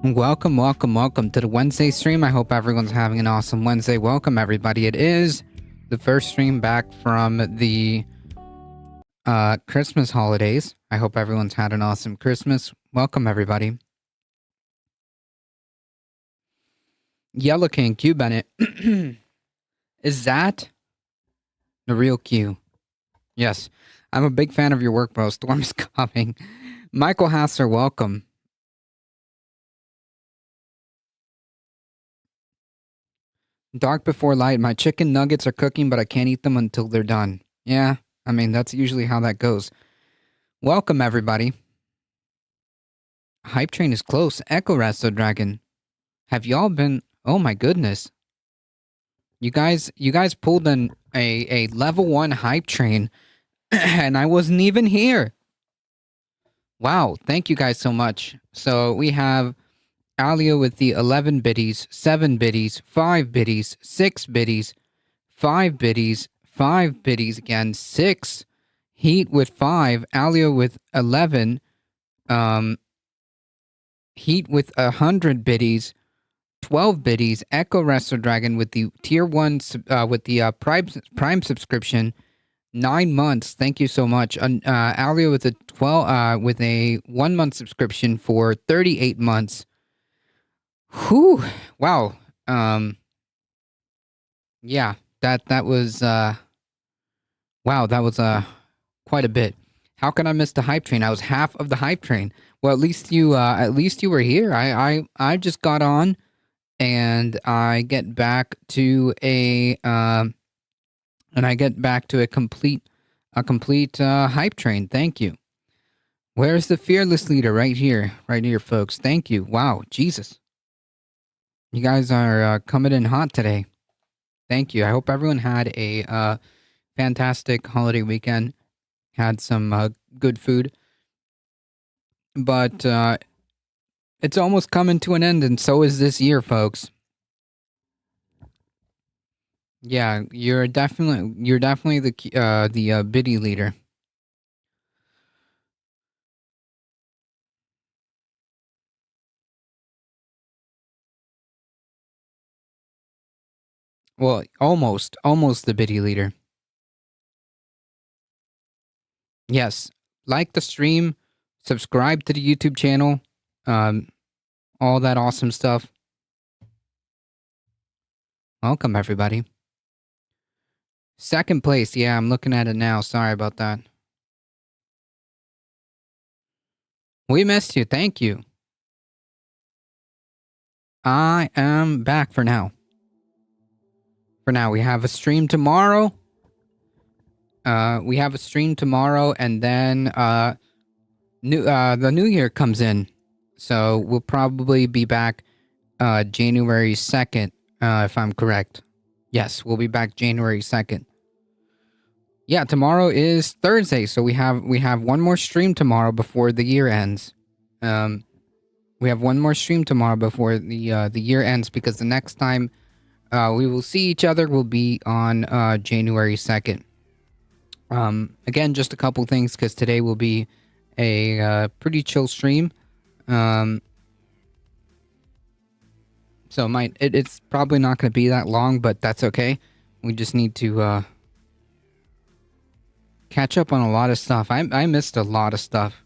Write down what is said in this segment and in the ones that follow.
Welcome, welcome, welcome to the Wednesday stream. I hope everyone's having an awesome Wednesday. Welcome, everybody. It is the first stream back from the Christmas holidays. I hope everyone's had an awesome Christmas. Welcome, everybody. Yellow King, Q Bennett. Is that the real Q? Yes. I'm a big fan of your work, bro. Storm's coming. Michael Hassler, welcome. Dark before light. My chicken nuggets are cooking, but I can't eat them until they're done. Yeah, I mean, that's usually how that goes. Welcome, everybody. Hype train is close. Echo Resto Dragon. Have y'all been... Oh my goodness. You guys pulled a level 1 hype train, and I wasn't even here. Wow, thank you guys so much. So we have Alia with the 11 biddies, 7 biddies, 5 biddies, 6 biddies, 5 biddies, 5 biddies again, 6. Heat with 5, Alia with 11, Heat with 100 biddies, 12 biddies, Echo Wrestler Dragon with the tier 1 with the Prime subscription, 9 months. Thank you so much. Alia with a 12 with a 1 month subscription for 38 months. Whew. Wow. Yeah, that was wow, that was quite a bit. How can I miss the hype train? I was half of the hype train. Well, at least you were here. I just got on and I get back to a complete hype train. Thank you. Where's the fearless leader? Right here, folks. Thank you. Wow, Jesus, you guys are coming in hot today. Thank you. I hope everyone had a fantastic holiday weekend. Had some good food, but it's almost coming to an end, and so is this year, folks. Yeah, you're definitely the biddy leader. Well, almost the biddy leader. Yes, like the stream, subscribe to the YouTube channel, all that awesome stuff. Welcome, everybody. Second place, yeah, I'm looking at it now. Sorry about that. We missed you. Thank you. I am back for now. For now, we have a stream tomorrow. And then the new year comes in, so we'll probably be back January 2nd, if I'm correct. Yes, we'll be back January 2nd. Yeah, tomorrow is Thursday, so we have one more stream tomorrow before the year ends. We have one more stream tomorrow before the year ends, because the next time we will see each other will be on January 2nd. Again, just a couple things, because today will be a pretty chill stream. So it's probably not going to be that long, but that's okay. We just need to catch up on a lot of stuff. I missed a lot of stuff.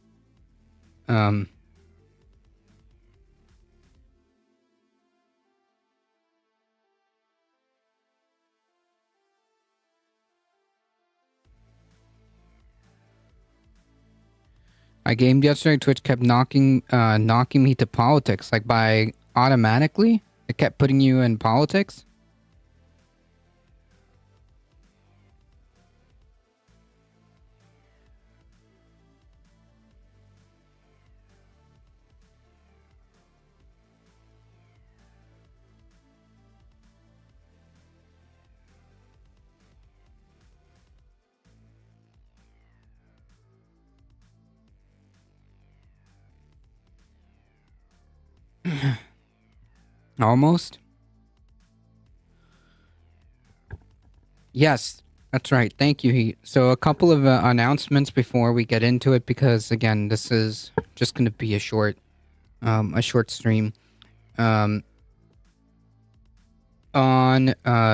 I gamed yesterday. Twitch kept knocking me to politics, like by automatically. It kept putting you in politics. Almost. Yes, that's right. Thank you, Heat. So a couple of announcements before we get into it, because again, this is just going to be a short stream. On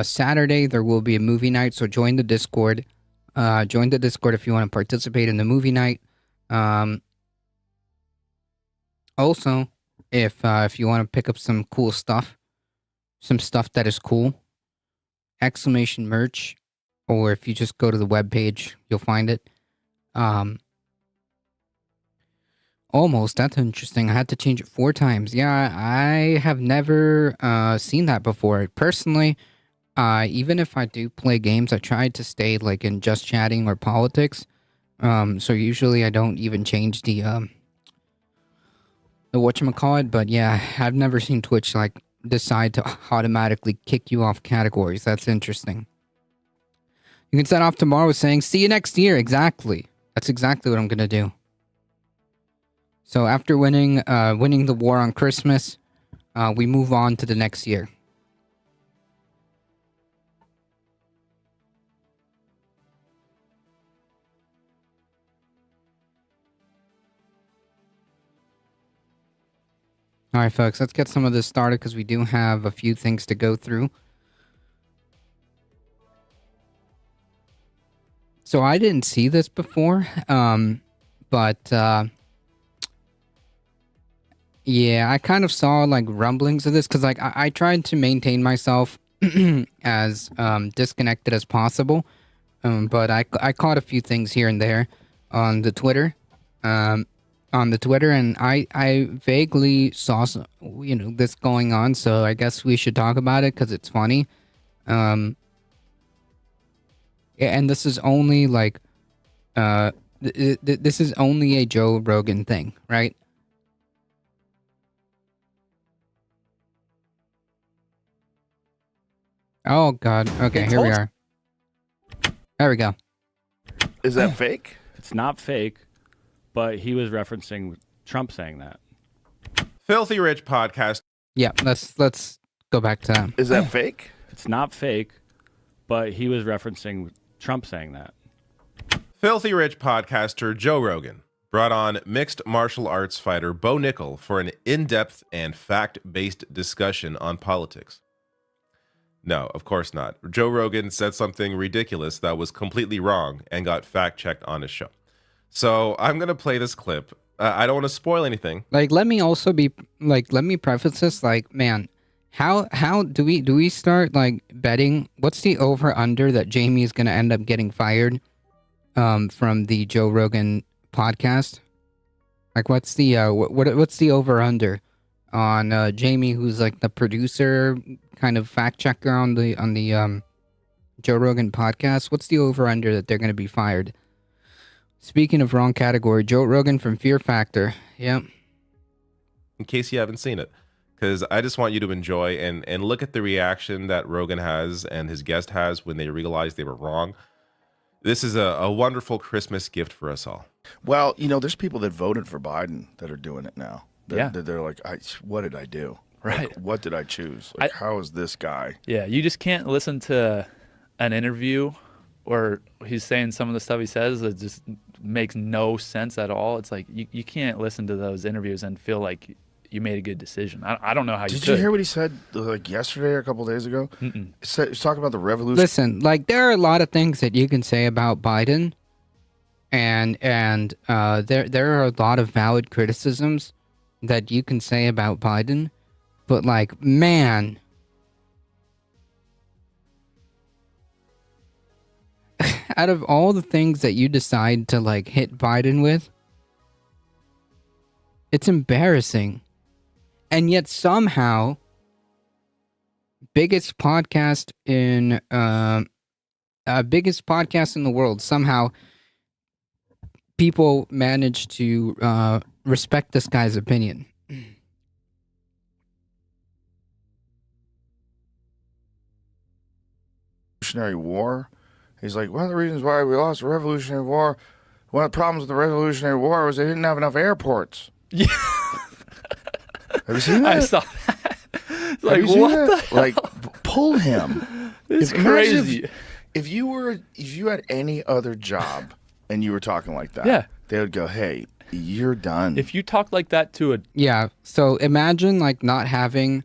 Saturday there will be a movie night, so join the Discord. Join the Discord if you want to participate in the movie night. Also, if you want to pick up some cool stuff, some stuff that is cool, exclamation merch, or if you just go to the webpage, you'll find it. Almost. That's interesting. I had to change it 4 times. Yeah, I have never seen that before. Personally, even if I do play games, I try to stay like in just chatting or politics. So usually I don't even change the whatchamacallit, but yeah, I've never seen Twitch like decide to automatically kick you off categories. That's interesting. You can set off tomorrow saying, see you next year. Exactly. That's exactly what I'm gonna do. So after winning the war on Christmas, we move on to the next year. All right, folks, let's get some of this started because we do have a few things to go through. So I didn't see this before, but yeah, I kind of saw like rumblings of this because like I tried to maintain myself as disconnected as possible, but I caught a few things here and there on the Twitter, and I vaguely saw this going on, so I guess we should talk about it because it's funny. Yeah, and this is only like this is only a Joe Rogan thing, right? Oh God. Okay, here we are. There we go. Is that fake? It's not fake, but he was referencing Trump saying that. Filthy Rich podcast. Yeah, let's go back to that. Is that fake? It's not fake, but he was referencing Trump saying that. Filthy Rich podcaster Joe Rogan brought on mixed martial arts fighter Bo Nickel for an in-depth and fact-based discussion on politics. No, of course not. Joe Rogan said something ridiculous that was completely wrong and got fact-checked on his show. So I'm going to play this clip. I don't want to spoil anything. Like, let me preface this. Like, man, how do we start like betting? What's the over under that Jamie is going to end up getting fired from the Joe Rogan podcast? Like, what's the what's the over under on Jamie, who's like the producer, kind of fact checker on the Joe Rogan podcast? What's the over under that they're going to be fired? Speaking of wrong category, Joe Rogan from Fear Factor. Yep. In case you haven't seen it, because I just want you to enjoy and look at the reaction that Rogan has and his guest has when they realize they were wrong. This is a wonderful Christmas gift for us all. Well, there's people that voted for Biden that are doing it now. Yeah. They're like, what did I do? Right. Like, what did I choose? Like, how is this guy? Yeah, you just can't listen to an interview where he's saying some of the stuff he says that just makes no sense at all. It's like you can't listen to those interviews and feel like you made a good decision. I don't know how you could. Did you hear what he said like yesterday or a couple days ago? Mm-mm. He was talking about the revolution. Listen, like there are a lot of things that you can say about Biden, and there are a lot of valid criticisms that you can say about Biden, but like, man, out of all the things that you decide to like hit Biden with, It's embarrassing. And yet somehow biggest podcast in the world, somehow people manage to respect this guy's opinion. Revolutionary War. He's like, one of the reasons why we lost the Revolutionary War, one of the problems with the Revolutionary War was they didn't have enough airports. Yeah. Have you seen that? I saw that. Have Like, you seen what that? the Like, pull him. It's Imagine crazy. If you had any other job and you were talking like that, Yeah. they would go, "Hey, you're done." If you talk like that to a Yeah. So imagine like not having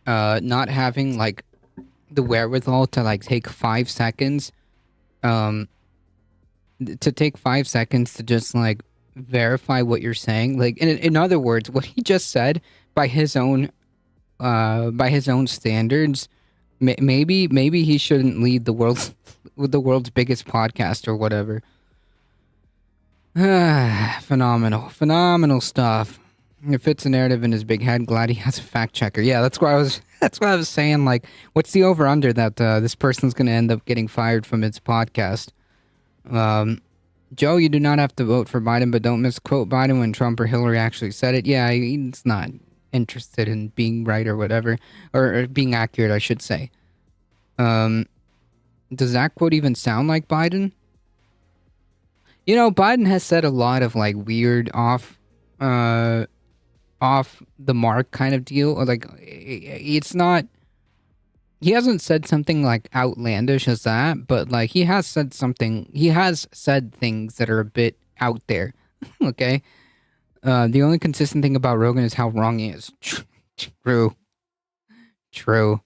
like the wherewithal to like take 5 seconds, to take 5 seconds to just like verify what you're saying. Like in other words, what he just said by his own standards, maybe he shouldn't lead the world's with the world's biggest podcast or whatever. Phenomenal stuff. It fits a narrative in his big head. Glad he has a fact checker. Yeah, that's why I was saying, like, what's the over under that this person's gonna end up getting fired from its podcast? Joe, you do not have to vote for Biden, but don't misquote Biden when Trump or Hillary actually said it. Yeah, he's not interested in being right or whatever, or being accurate, I should say. Does that quote even sound like Biden? You know, Biden has said a lot of like weird off the mark kind of deal. Or like, it's not. He hasn't said something like outlandish as that, but like he has said something. He has said things that are a bit out there. Okay. The only consistent thing about Rogan is how wrong he is. True.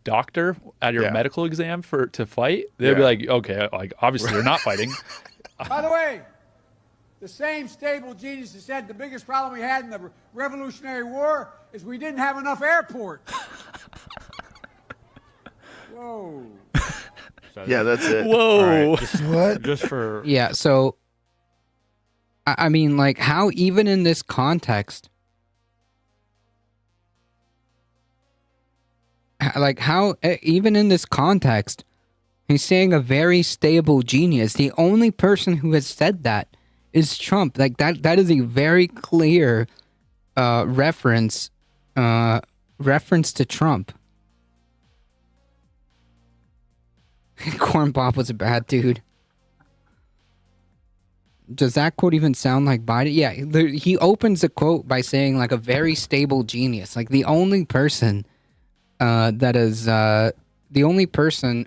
doctor at your Yeah. medical exam to fight, they'd be Yeah. like, okay, like obviously you're not fighting. By the way, the same stable genius that said the biggest problem we had in the Revolutionary War is we didn't have enough airports. Whoa. So Yeah, that's it. Whoa. All right, What? just for Yeah. So, I mean, like, how even in this context, even in this context, he's saying a very stable genius. The only person who has said that is Trump. Like that is a very clear reference to Trump. Corn Bob was a bad dude. Does that quote even sound like Biden? Yeah, he opens the quote by saying like a very stable genius. Like the only person that is the only person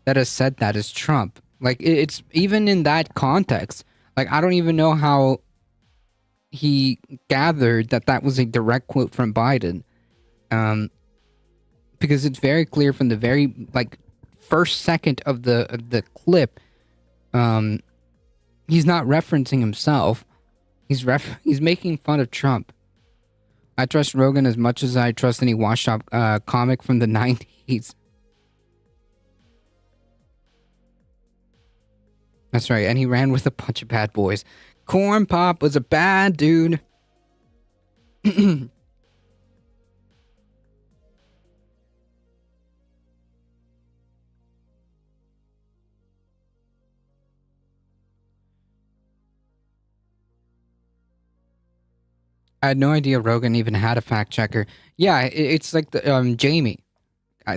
that has said that is Trump. Like it's even in that context. Like I don't even know how he gathered that was a direct quote from Biden, because it's very clear from the very like first second of the clip. He's not referencing himself. He's making fun of Trump. I trust Rogan as much as I trust any washed up comic from the 90s. That's right, and he ran with a bunch of bad boys. Corn Pop was a bad dude. I had no idea Rogan even had a fact checker. Yeah, it's like the Jamie.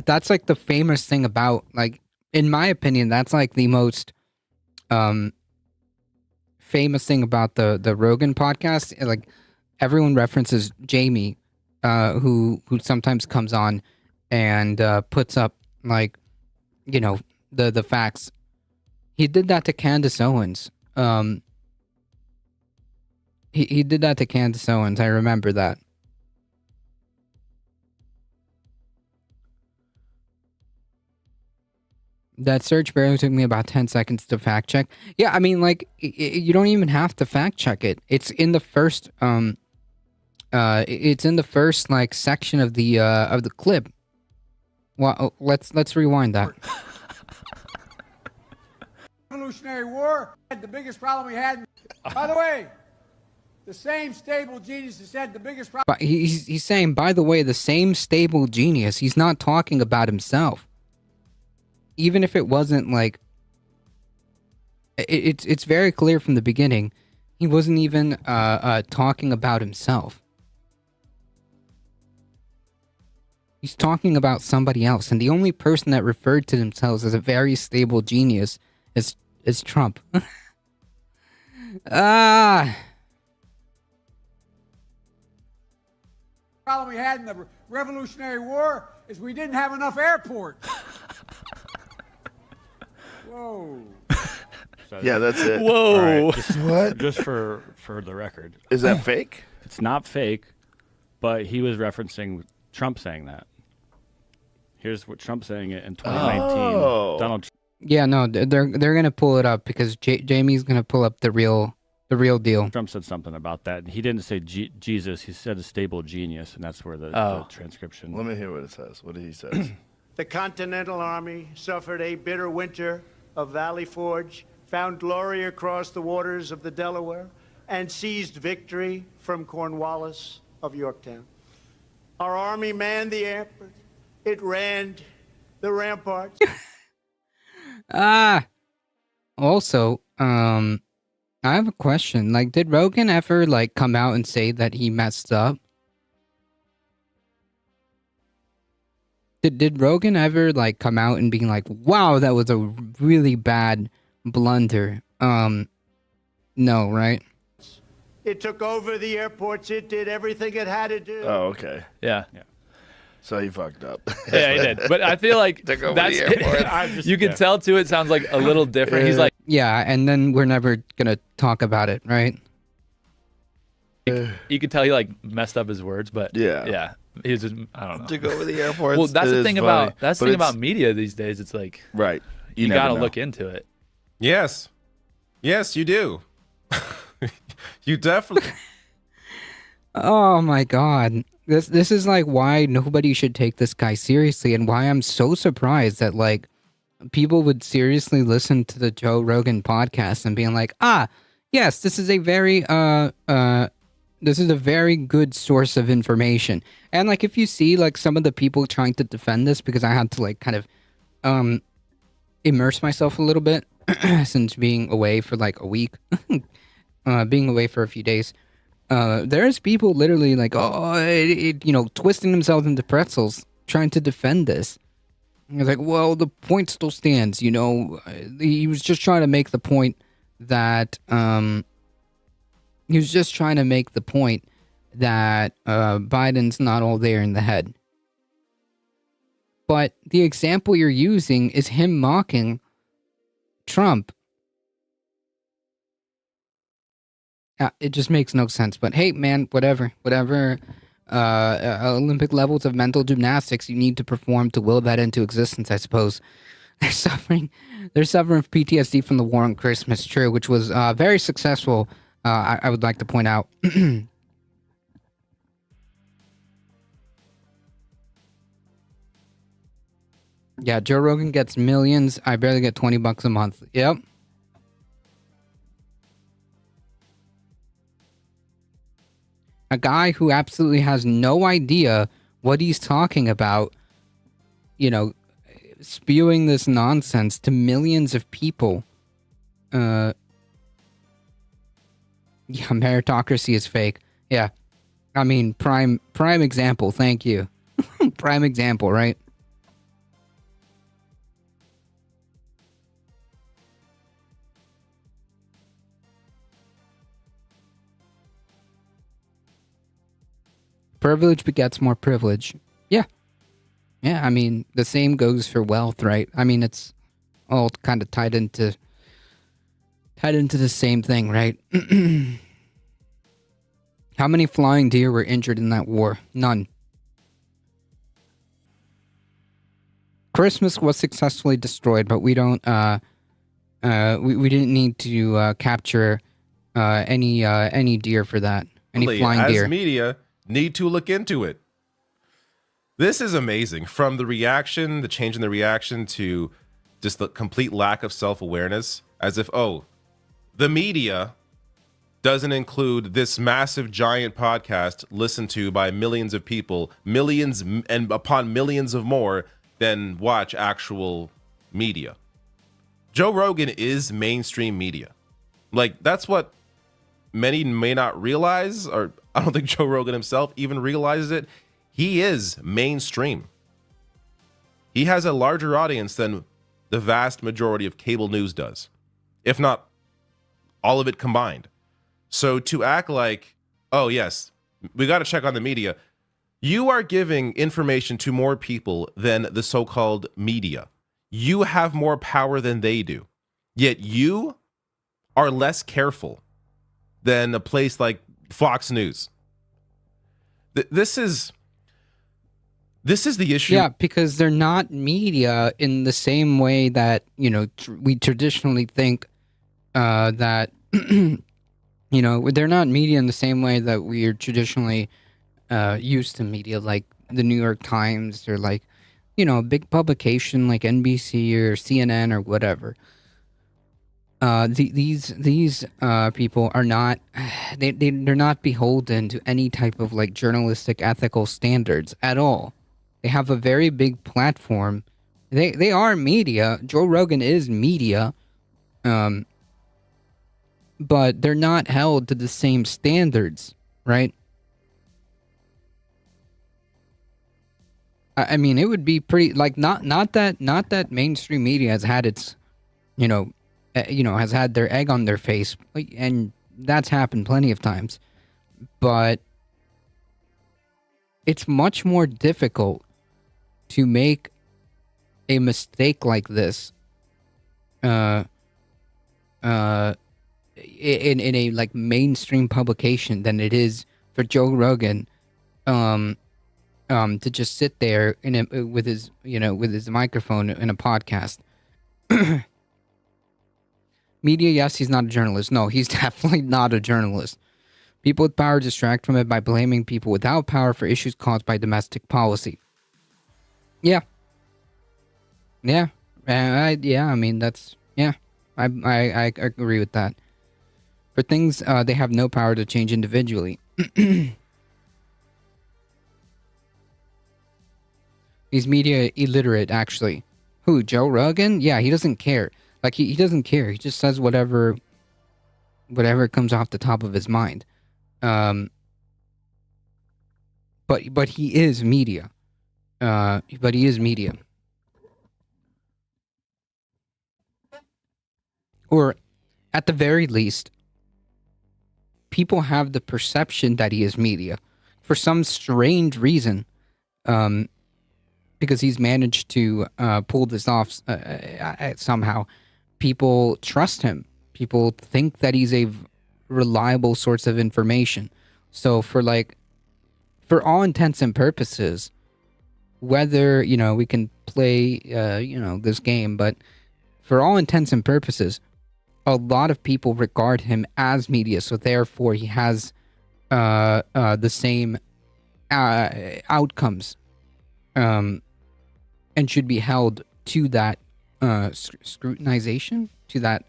That's like the famous thing about, like, in my opinion, that's like the most famous thing about the Rogan podcast. Like everyone references Jamie, who sometimes comes on and puts up like, you know, the facts. He did that to Candace Owens. He did that to Candace Owens. I remember that. That search barely took me about 10 seconds to fact check. Yeah, I mean, like, you don't even have to fact check it. It's in the first, it's in the first, like, section of the clip. Well, let's rewind that. Revolutionary War, the biggest problem we had. By the way, the same stable genius that said the biggest problem. But he's saying, by the way, the same stable genius. He's not talking about himself. Even if it wasn't like, it's very clear from the beginning, he wasn't even talking about himself. He's talking about somebody else, and the only person that referred to themselves as a very stable genius is Trump. Problem we had in the Revolutionary War is we didn't have enough airports. Whoa. So, Yeah, that's it. Whoa. all right, just, What? just for the record, Is that fake? it's not fake, but he was referencing Trump saying that. Here's what Trump saying it in 2019. Oh. Donald Trump Yeah, no, they're gonna pull it up because Jamie's gonna pull up the real deal. said something about that. And he didn't say Jesus. He said a stable genius, and that's where the transcription. Let me hear what it says. What did he say? The Continental Army suffered a bitter winter of Valley Forge, found glory across the waters of the Delaware, and seized victory from Cornwallis of Yorktown. Our army manned the airport. It ran the ramparts. Also, I have a question. Like, did Rogan ever like come out and say that he messed up? Did Rogan ever like come out and being like, "Wow, that was a really bad blunder"? No, right? It took over the airports. It did everything it had to do. Oh, okay. Yeah. So he fucked up. Yeah, he did. But I feel like Took over that's the airport. I'm just- you can tell too. It sounds like a little different. He's like, Yeah, and then we're never gonna talk about it, right? you could tell he like messed up his words, but Yeah. he was just, I don't know. Took over the airports. Well, that's It the is thing funny. about that's the But thing it's- about media these days. It's like Right. you never got to know. look into it. Yes. Yes, you do. You definitely. Oh my god. This is like why nobody should take this guy seriously and why I'm so surprised that like people would seriously listen to the Joe Rogan podcast and being like, yes, this is a very good source of information. And like if you see like some of the people trying to defend this, because I had to like kind of immerse myself a little bit since being away for like a week, being away for a few days. There's people literally like, twisting themselves into pretzels trying to defend this. And it's like, well, the point still stands, he was just trying to make the point that, Biden's not all there in the head. But the example you're using is him mocking Trump. It just makes no sense. But hey, man, whatever. Olympic levels of mental gymnastics you need to perform to will that into existence, I suppose. They're suffering from PTSD from the war on Christmas, true, which was very successful, I would like to point out. Yeah, Joe Rogan gets millions. I barely get $20 a month. Yep. A guy who absolutely has no idea what he's talking about, spewing this nonsense to millions of people. Yeah, meritocracy is fake. Yeah. I mean, prime example. Thank you. Prime example, right? Privilege begets more privilege. Yeah. Yeah, I mean, the same goes for wealth, right? I mean, it's all kind of tied into the same thing, right? How many flying deer were injured in that war? None. Christmas was successfully destroyed, but we don't we didn't need to capture any deer for that. Any flying as deer. Media need to look into it. This is amazing. From the reaction, the change in the reaction to just the complete lack of self-awareness, as if, the media doesn't include this massive giant podcast listened to by millions of people, millions and upon millions of more than watch actual media. Joe Rogan is mainstream media. Like, that's what many may not realize, or I don't think Joe Rogan himself even realizes it. He is mainstream. He has a larger audience than the vast majority of cable news does, if not all of it combined. So to act like, oh yes, we got to check on the media, you are giving information to more people than the so-called media. You have more power than they do, yet you are less careful than a place like Fox News. This is the issue. Yeah, because they're not media in the same way that, you know, we traditionally think that, you know, they're not media in the same way that we are traditionally used to media, like the New York Times or like, you know, a big publication like NBC or CNN or whatever. These people are not, they're not beholden to any type of like journalistic ethical standards at all. They have a very big platform. They are media. Joe Rogan is media. But they're not held to the same standards, right? I mean, it would be pretty like not that mainstream media has had its, has had their egg on their face, and that's happened plenty of times. But it's much more difficult to make a mistake like this in a like mainstream publication than it is for Joe Rogan to just sit there with his microphone in a podcast. Media, yes, he's not a journalist. No, he's definitely not a journalist. People with power distract from it by blaming people without power for issues caused by domestic policy. Yeah. Yeah. I mean, that's, yeah. I agree with that. For things they have no power to change individually. He's media illiterate, actually. Who, Joe Rogan? Yeah, he doesn't care. Like, he doesn't care. He just says whatever comes off the top of his mind. But he is media. But he is media. Or, at the very least, people have the perception that he is media. For some strange reason, because he's managed to pull this off somehow, people trust him. People think that he's a reliable source of information. So for all intents and purposes, whether, we can play, this game, but for all intents and purposes, a lot of people regard him as media. So therefore he has the same outcomes and should be held to that scrutinization, to that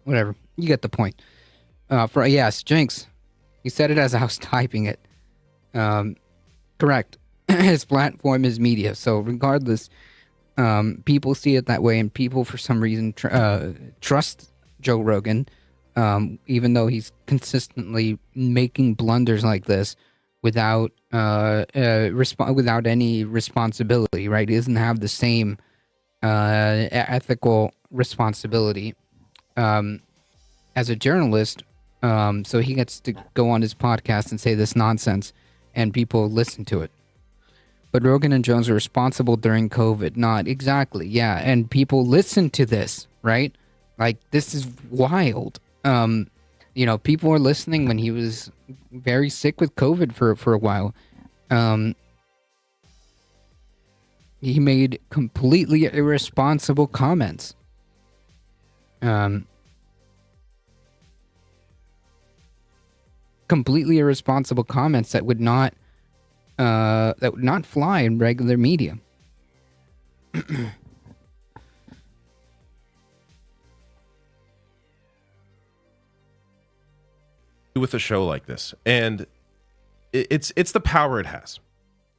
whatever. You get the point. Yes, Jinx, you said it as I was typing it. Correct. His platform is media, so regardless, people see it that way, and people for some reason trust Joe Rogan, even though he's consistently making blunders like this without without any responsibility, right? He doesn't have the same ethical responsibility as a journalist, so he gets to go on his podcast and say this nonsense, and people listen to it. But Rogan and Jones are responsible during COVID. Not exactly, yeah, and people listen to this, right? Like, this is wild. People were listening when he was very sick with COVID for a while. He made completely irresponsible comments. Completely irresponsible comments that would not fly in regular media. with a show like this, and it's the power it has,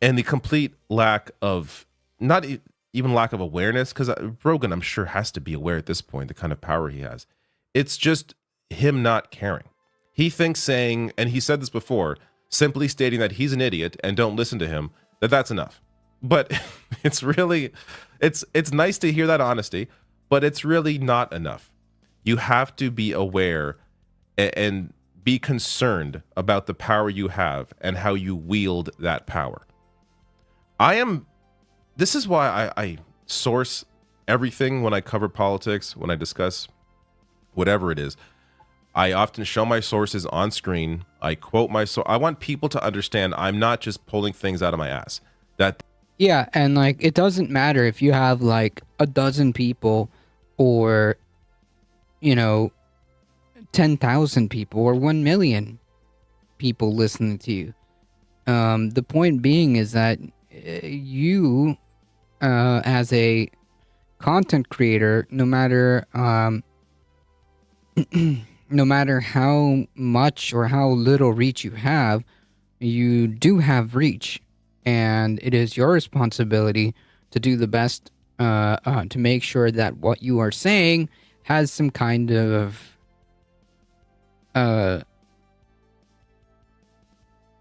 and the complete lack of not even lack of awareness, because Rogan, I'm sure, has to be aware at this point the kind of power he has. It's just him not caring. He thinks saying, and he said this before, simply stating that he's an idiot and don't listen to him, that's enough. But it's nice to hear that honesty, but it's really not enough. You have to be aware and be concerned about the power you have and how you wield that power. This is why I source everything when I cover politics, when I discuss whatever it is. I often show my sources on screen. I quote my source. I want people to understand I'm not just pulling things out of my ass. Yeah, and like it doesn't matter if you have like a dozen people or 10,000 people or 1 million people listening to you. The point being is that you as a content creator, no matter no matter how much or how little reach you have, you do have reach, and it is your responsibility to do the best to make sure that what you are saying has some kind of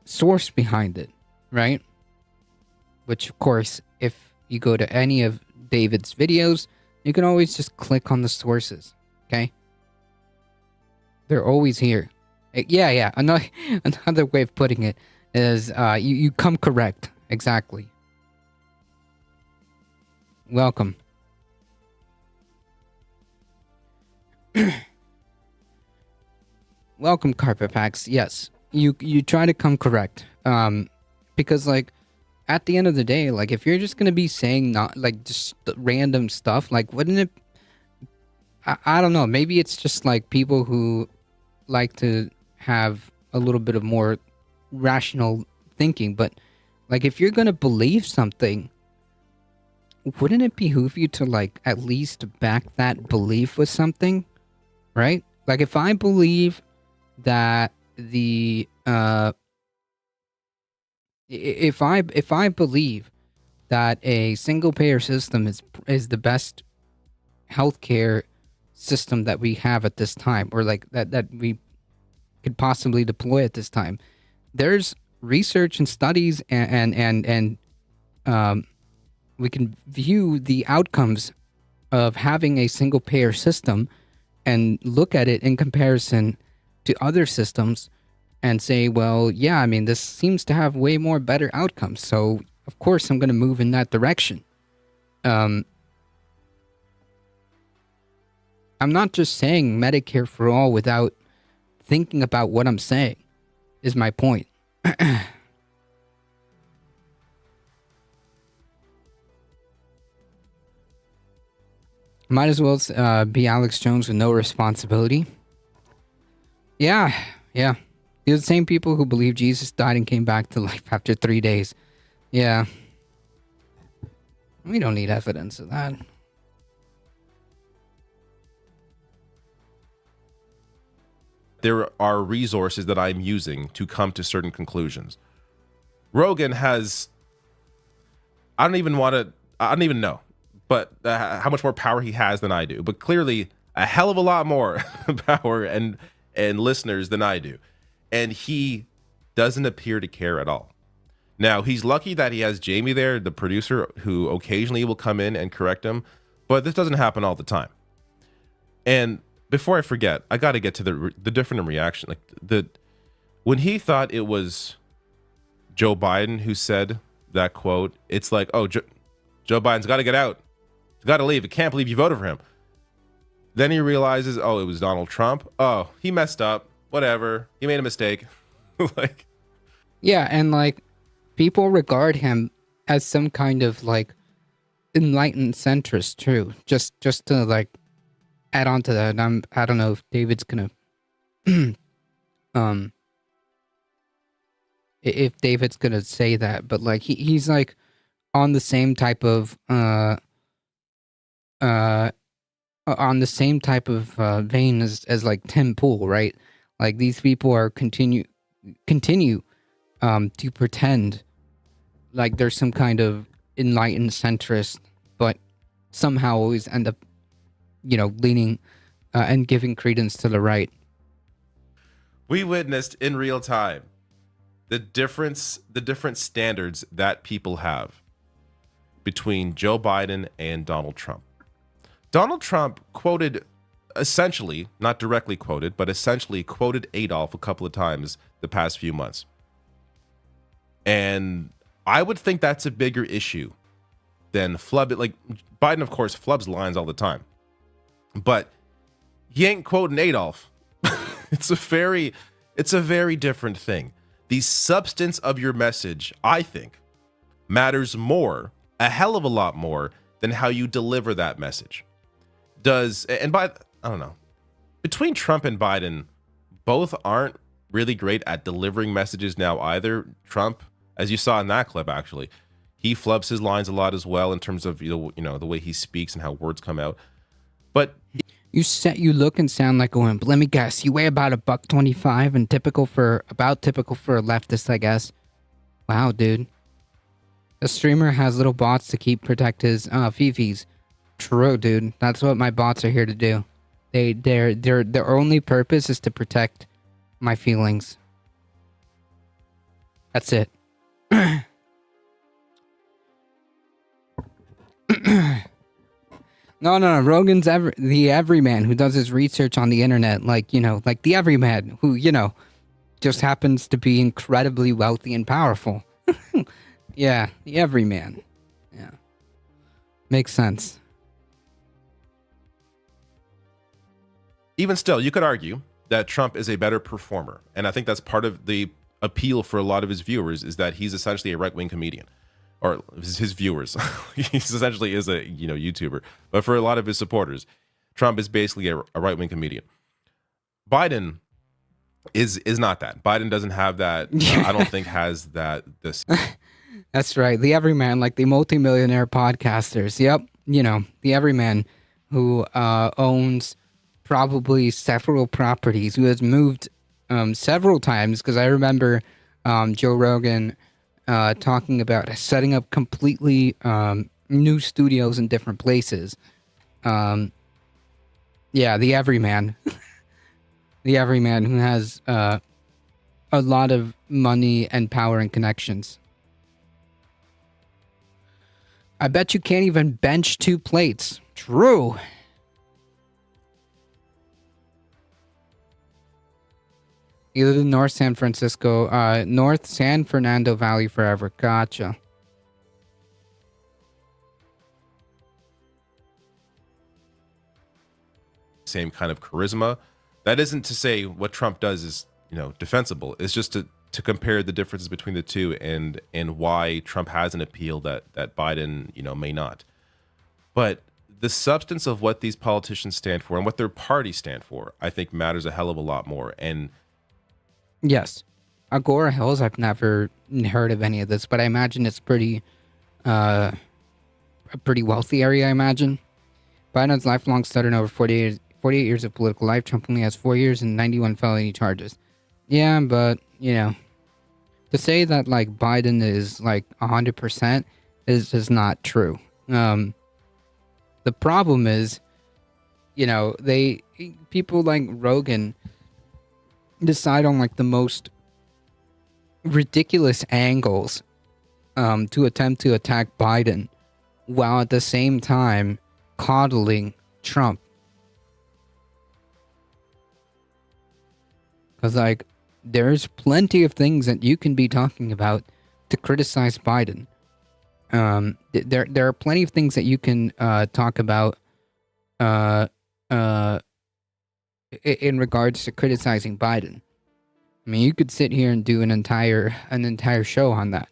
source behind it, right? Which, of course, if you go to any of David's videos, you can always just click on the sources, okay? They're always here. Yeah. Another way of putting it is you come correct. Exactly. Welcome. Welcome, Carpet Packs. Yes, you try to come correct. Because like at the end of the day, like if you're just gonna be saying not like just random stuff, like wouldn't it? I don't know. Maybe it's just like people who like to have a little bit of more rational thinking, but like if you're gonna believe something, wouldn't it behoove you to like at least back that belief with something, right? Like if I believe that the if I believe that a single payer system is the best healthcare system that we have at this time, or like that we could possibly deploy at this time, there's research and studies and we can view the outcomes of having a single payer system and look at it in comparison to other systems and say, well, yeah, I mean, this seems to have way more better outcomes, so of course I'm going to move in that direction. I'm not just saying Medicare for all without thinking about what I'm saying, is my point. Might as well be Alex Jones with no responsibility. Yeah. These are the same people who believe Jesus died and came back to life after 3 days. Yeah. We don't need evidence of that. There are resources that I'm using to come to certain conclusions. Rogan has, I don't even know, but how much more power he has than I do, but clearly a hell of a lot more power and listeners than I do. And he doesn't appear to care at all. Now, he's lucky that he has Jamie there, the producer, who occasionally will come in and correct him, but this doesn't happen all the time. And before I forget, I got to get to the different reaction. Like when he thought it was Joe Biden who said that quote, it's like, oh, Joe Biden's got to get out. He's got to leave. I can't believe you voted for him. Then he realizes, oh, it was Donald Trump. Oh, he messed up. Whatever. He made a mistake. Like, yeah, and like people regard him as some kind of like enlightened centrist too. Just to like add on to that, I don't know if David's gonna if David's gonna say that, but like he's like on the same type of vein as like Tim Pool, right? Like these people are continue to pretend like there's some kind of enlightened centrist, but somehow always end up, leaning and giving credence to the right. We witnessed in real time the different standards that people have between Joe Biden and Donald Trump. Donald Trump quoted, essentially, not directly quoted, but essentially quoted Adolf a couple of times the past few months. And I would think that's a bigger issue than flub it. Like Biden, of course, flubs lines all the time, but he ain't quoting Adolf. It's a very different thing. The substance of your message, I think, matters more, a hell of a lot more, than how you deliver that message. I don't know. Between Trump and Biden, both aren't really great at delivering messages now either. Trump, as you saw in that clip, actually, he flubs his lines a lot as well in terms of the way he speaks and how words come out. But You look and sound like a wimp. Let me guess. You weigh about $125 and typical for a leftist, I guess. Wow, dude. The streamer has little bots to protect his fifis. True, dude. That's what my bots are here to do. Their only purpose is to protect my feelings. That's it. No. Rogan's the everyman who does his research on the internet, like the everyman who, just happens to be incredibly wealthy and powerful. Yeah, the everyman. Yeah. Makes sense. even still, you could argue that Trump is a better performer. And I think that's part of the appeal for a lot of his viewers, is that he's essentially a right-wing comedian. Or his viewers. He essentially is a YouTuber. But for a lot of his supporters, Trump is basically a right-wing comedian. Biden is not that. Biden doesn't have that. I don't think has that. This. That's right. The everyman, like the multimillionaire podcasters. Yep. The everyman who owns probably several properties, who has moved several times. Because I remember Joe Rogan talking about setting up completely new studios in different places. Yeah, the everyman. The everyman who has a lot of money and power and connections. I bet you can't even bench 2 plates. True. Either the North San Fernando Valley forever. Gotcha. Same kind of charisma. That isn't to say what Trump does is, defensible. It's just to compare the differences between the two and why Trump has an appeal that Biden, may not. But the substance of what these politicians stand for and what their parties stand for, I think matters a hell of a lot more. And yes, Agora Hills, I've never heard of any of this, but I imagine it's a pretty wealthy area, I imagine. Biden's lifelong stutter in over 48 years of political life. Trump only has 4 years and 91 felony charges. Yeah, but, to say that, Biden is, 100% is just not true. The problem is, people like Rogan decide on, the most ridiculous angles to attempt to attack Biden, while at the same time coddling Trump. Because, there's plenty of things that you can be talking about to criticize Biden. There are plenty of things that you can talk about in regards to criticizing Biden. I mean, you could sit here and do an entire show on that.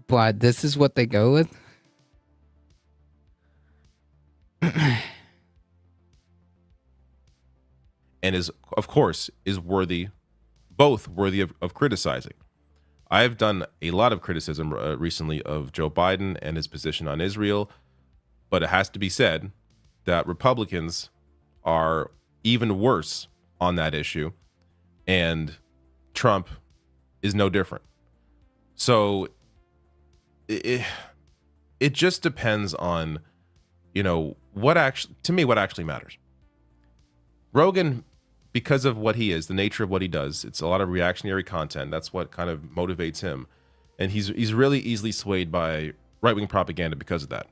But this is what they go with? and is, of course, both worthy of criticizing. I have done a lot of criticism recently of Joe Biden and his position on Israel, but it has to be said that Republicans are even worse on that issue, and Trump is no different. So it just depends on, what actually matters. Rogan, because of what he is, the nature of what he does, it's a lot of reactionary content. That's what kind of motivates him. And he's really easily swayed by right-wing propaganda because of that.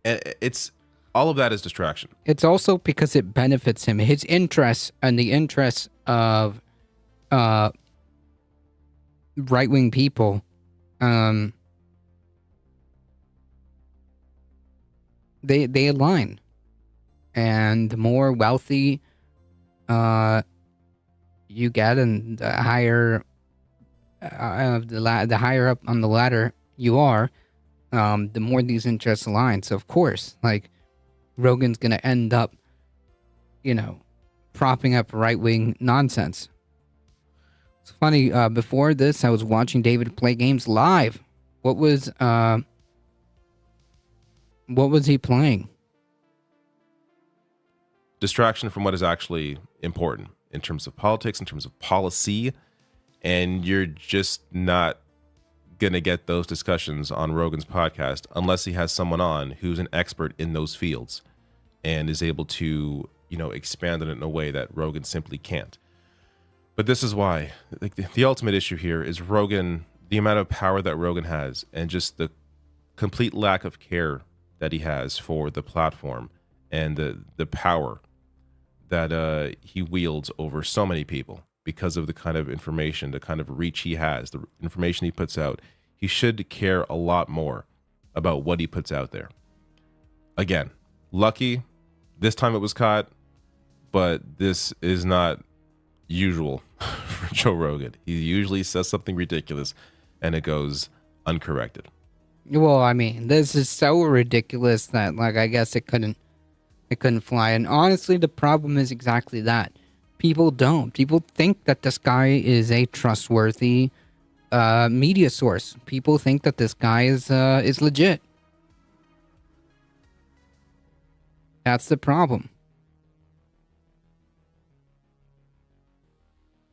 And it's all of that is distraction. It's also because it benefits him. His interests and the interests of right-wing people, they align. And the more wealthy you get, and the higher the higher up on the ladder you are, the more these interests align. So of course, like, Rogan's gonna end up, propping up right-wing nonsense. It's funny. Before this, I was watching David play games live. What was he playing? Distraction from what is actually important in terms of politics, in terms of policy, and you're just not going to get those discussions on Rogan's podcast unless he has someone on who's an expert in those fields and is able to, expand on it in a way that Rogan simply can't. But this is why, like, the ultimate issue here is Rogan, the amount of power that Rogan has, and just the complete lack of care that he has for the platform and the power that he wields over so many people because of the kind of information, the kind of reach he has, the information he puts out. He should care a lot more about what he puts out there. Again, lucky, this time it was caught, but this is not usual for Joe Rogan. He usually says something ridiculous and it goes uncorrected. Well, I mean, this is so ridiculous that, like, I guess it couldn't fly. And honestly, the problem is exactly that. People think that this guy is a trustworthy media source. People think that this guy is legit. That's the problem.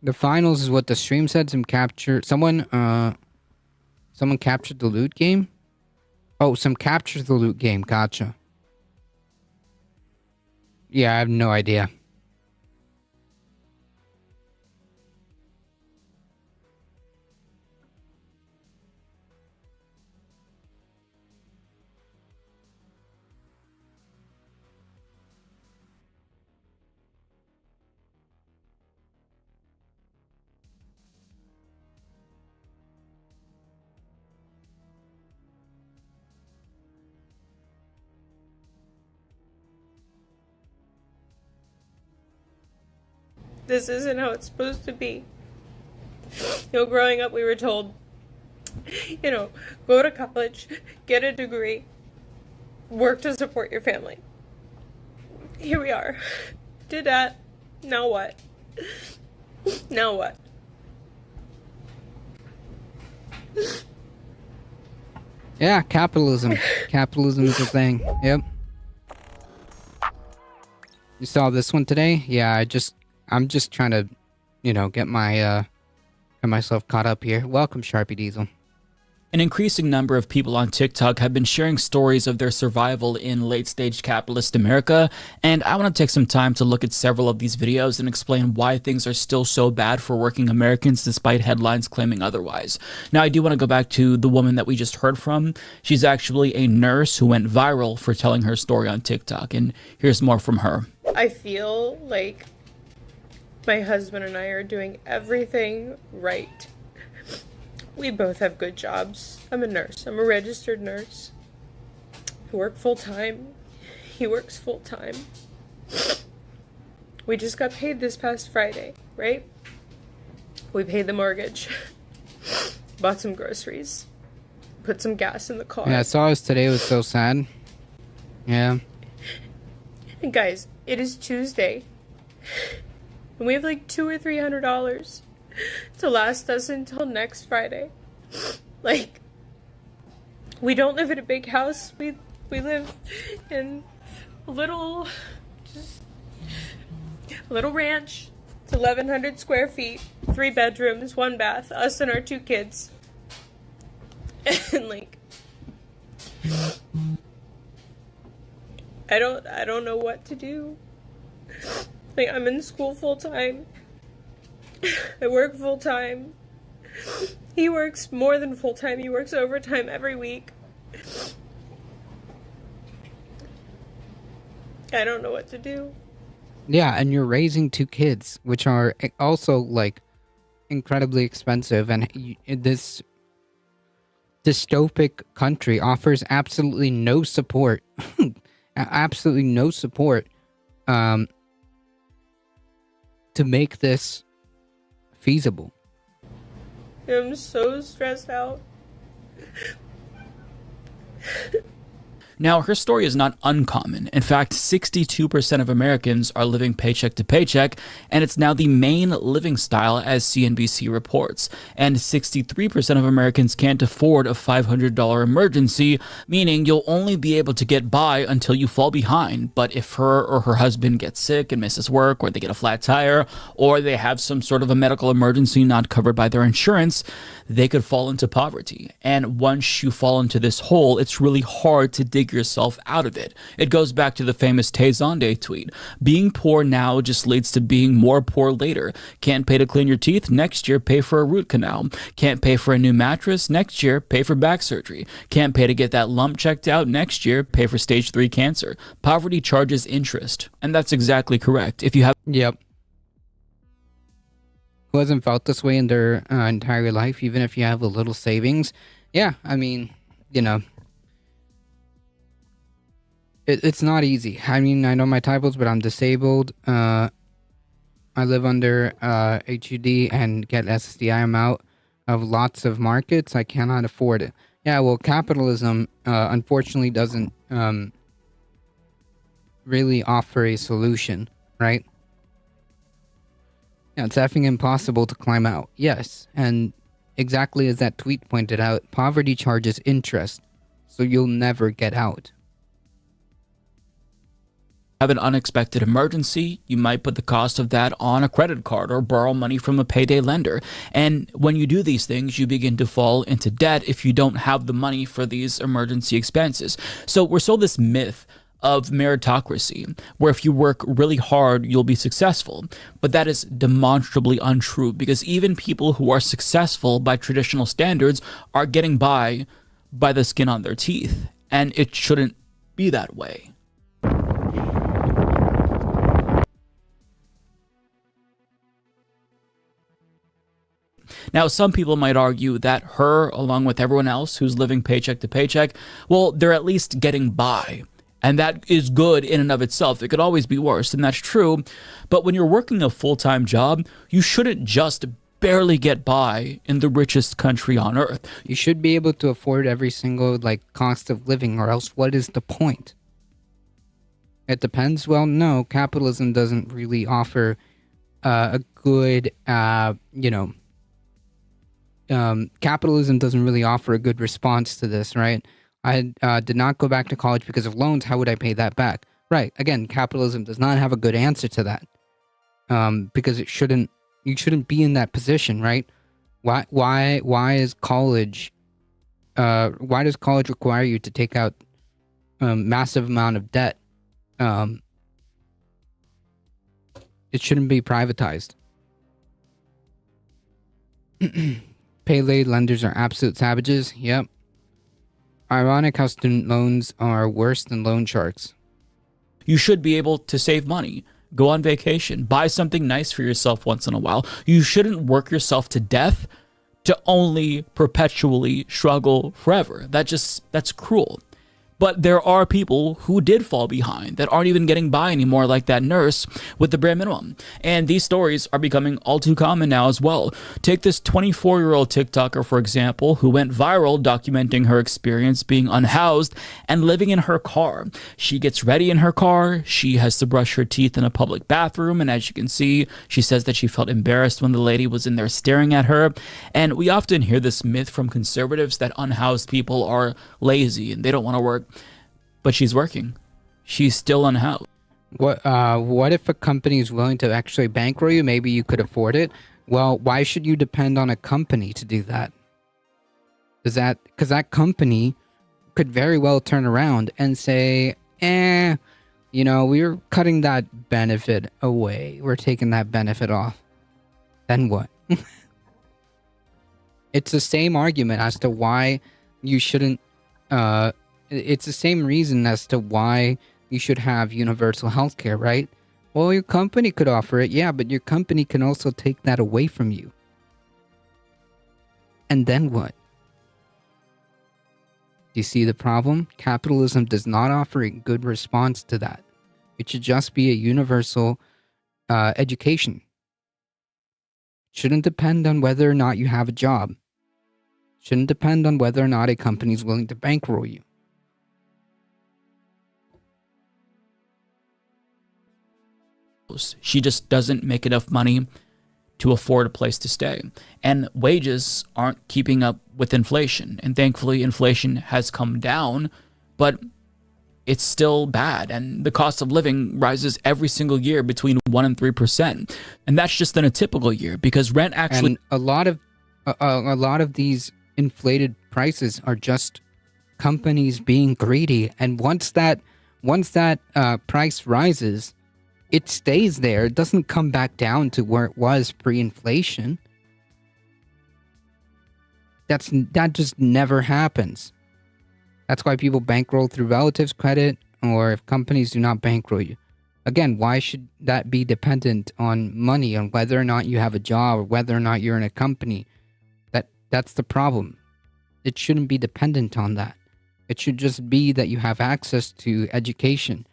The finals is what the stream said. Someone captured the loot game. Oh, some captures the loot game. Gotcha. Yeah, I have no idea. This isn't how it's supposed to be. Growing up, we were told, go to college, get a degree, work to support your family. Here we are. Did that. Now what? Now what? Yeah, capitalism. Capitalism is a thing. Yep. You saw this one today? Yeah, I'm just trying to, get myself caught up here. Welcome, Sharpie Diesel. An increasing number of people on TikTok have been sharing stories of their survival in late-stage capitalist America, and I want to take some time to look at several of these videos and explain why things are still so bad for working Americans despite headlines claiming otherwise. Now, I do want to go back to the woman that we just heard from. She's actually a nurse who went viral for telling her story on TikTok, and here's more from her. I feel like my husband and I are doing everything right. We both have good jobs. I'm a nurse. I'm a registered nurse. I work full-time. He works full-time. We just got paid this past Friday, right? We paid the mortgage. Bought some groceries. Put some gas in the car. Yeah, I saw this today. It was so sad. Yeah. And guys, it is Tuesday. And we have like $200 or $300 to last us until next Friday. Like, we don't live in a big house. We live in a little, just Little ranch. It's 1,100 square feet, 3 bedrooms, 1 bath, us and our 2 kids. And like, I don't know what to do. Like, I'm in school full time. I work full time. He works more than full time. He works overtime every week. I don't know what to do. Yeah, and you're raising 2 kids, which are also like incredibly expensive, and this dystopic country offers absolutely no support, absolutely no support, to make this feasible. I'm so stressed out. Now, her story is not uncommon. In fact, 62% of Americans are living paycheck to paycheck, and it's now the main living style, as CNBC reports. And 63% of Americans can't afford a $500 emergency, meaning you'll only be able to get by until you fall behind. But if her or her husband gets sick and misses work, or they get a flat tire, or they have some sort of a medical emergency not covered by their insurance, they could fall into poverty. And once you fall into this hole, it's really hard to dig yourself out of it. It goes back to the famous Tay Zonday tweet. Being poor now just leads to being more poor later. Can't pay to clean your teeth? Next year, pay for a root canal. Can't pay for a new mattress? Next year, pay for back surgery. Can't pay to get that lump checked out? Next year, pay for stage 3 cancer. Poverty charges interest. And that's exactly correct. If you have... Yep. Who hasn't felt this way in their entire life, even if you have a little savings? Yeah, I mean, you know, it's not easy. I mean, I know my typos, but I'm disabled. I live under HUD and get SSDI. I'm out of lots of markets. I cannot afford it. Yeah, well, capitalism unfortunately doesn't really offer a solution, right? Yeah, it's effing impossible to climb out. Yes, and exactly as that tweet pointed out, poverty charges interest, so you'll never get out. Have an unexpected emergency, you might put the cost of that on a credit card or borrow money from a payday lender. And when you do these things, you begin to fall into debt if you don't have the money for these emergency expenses. So we're sold this myth of meritocracy, where if you work really hard, you'll be successful. But that is demonstrably untrue, because even people who are successful by traditional standards are getting by the skin on their teeth. And it shouldn't be that way. Now, some people might argue that her, along with everyone else who's living paycheck to paycheck, well, they're at least getting by. And that is good in and of itself. It could always be worse, and that's true. But when you're working a full-time job, you shouldn't just barely get by in the richest country on earth. You should be able to afford every single, cost of living, or else what is the point? It depends. Well, no, capitalism doesn't really offer a good, capitalism doesn't really offer a good response to this, right? I did not go back to college because of loans. How would I pay that back? Right. Again, capitalism does not have a good answer to that. Because you shouldn't be in that position, right? Why is college, why does college require you to take out a massive amount of debt? It shouldn't be privatized. Payday lenders are absolute savages. Yep. Ironic how student loans are worse than loan sharks. You should be able to save money, go on vacation, buy something nice for yourself once in a while. You shouldn't work yourself to death to only perpetually struggle forever. That's cruel. But there are people who did fall behind that aren't even getting by anymore, like that nurse with the bare minimum. And these stories are becoming all too common now as well. Take this 24-year-old TikToker, for example, who went viral documenting her experience being unhoused and living in her car. She gets ready in her car. She has to brush her teeth in a public bathroom. And as you can see, she says that she felt embarrassed when the lady was in there staring at her. And we often hear this myth from conservatives that unhoused people are lazy and they don't want to work. But she's working. She's still unhoused. What if a company is willing to actually bankroll you? Maybe you could afford it. Well, why should you depend on a company to do that? Because that company could very well turn around and say, we're cutting that benefit away. We're taking that benefit off. Then what? It's the same argument as to why you shouldn't, it's the same reason as to why you should have universal health care, right? Well, your company could offer it, yeah, but your company can also take that away from you. And then what? Do you see the problem? Capitalism does not offer a good response to that. It should just be a universal education. Shouldn't depend on whether or not you have a job. Shouldn't depend on whether or not a company is willing to bankroll you. She just doesn't make enough money to afford a place to stay. And wages aren't keeping up with inflation. And thankfully, inflation has come down, but it's still bad. And the cost of living rises every single year between 1% and 3%. And that's just in a typical year, because rent actually... And a lot of these inflated prices are just companies being greedy. And once that price rises, it stays there. It doesn't come back down to where it was pre-inflation. That just never happens. That's why people bankroll through relatives credit, or if companies do not bankroll you. Again, why should that be dependent on money, on whether or not you have a job or whether or not you're in a company? That's the problem. It shouldn't be dependent on that. It should just be that you have access to education.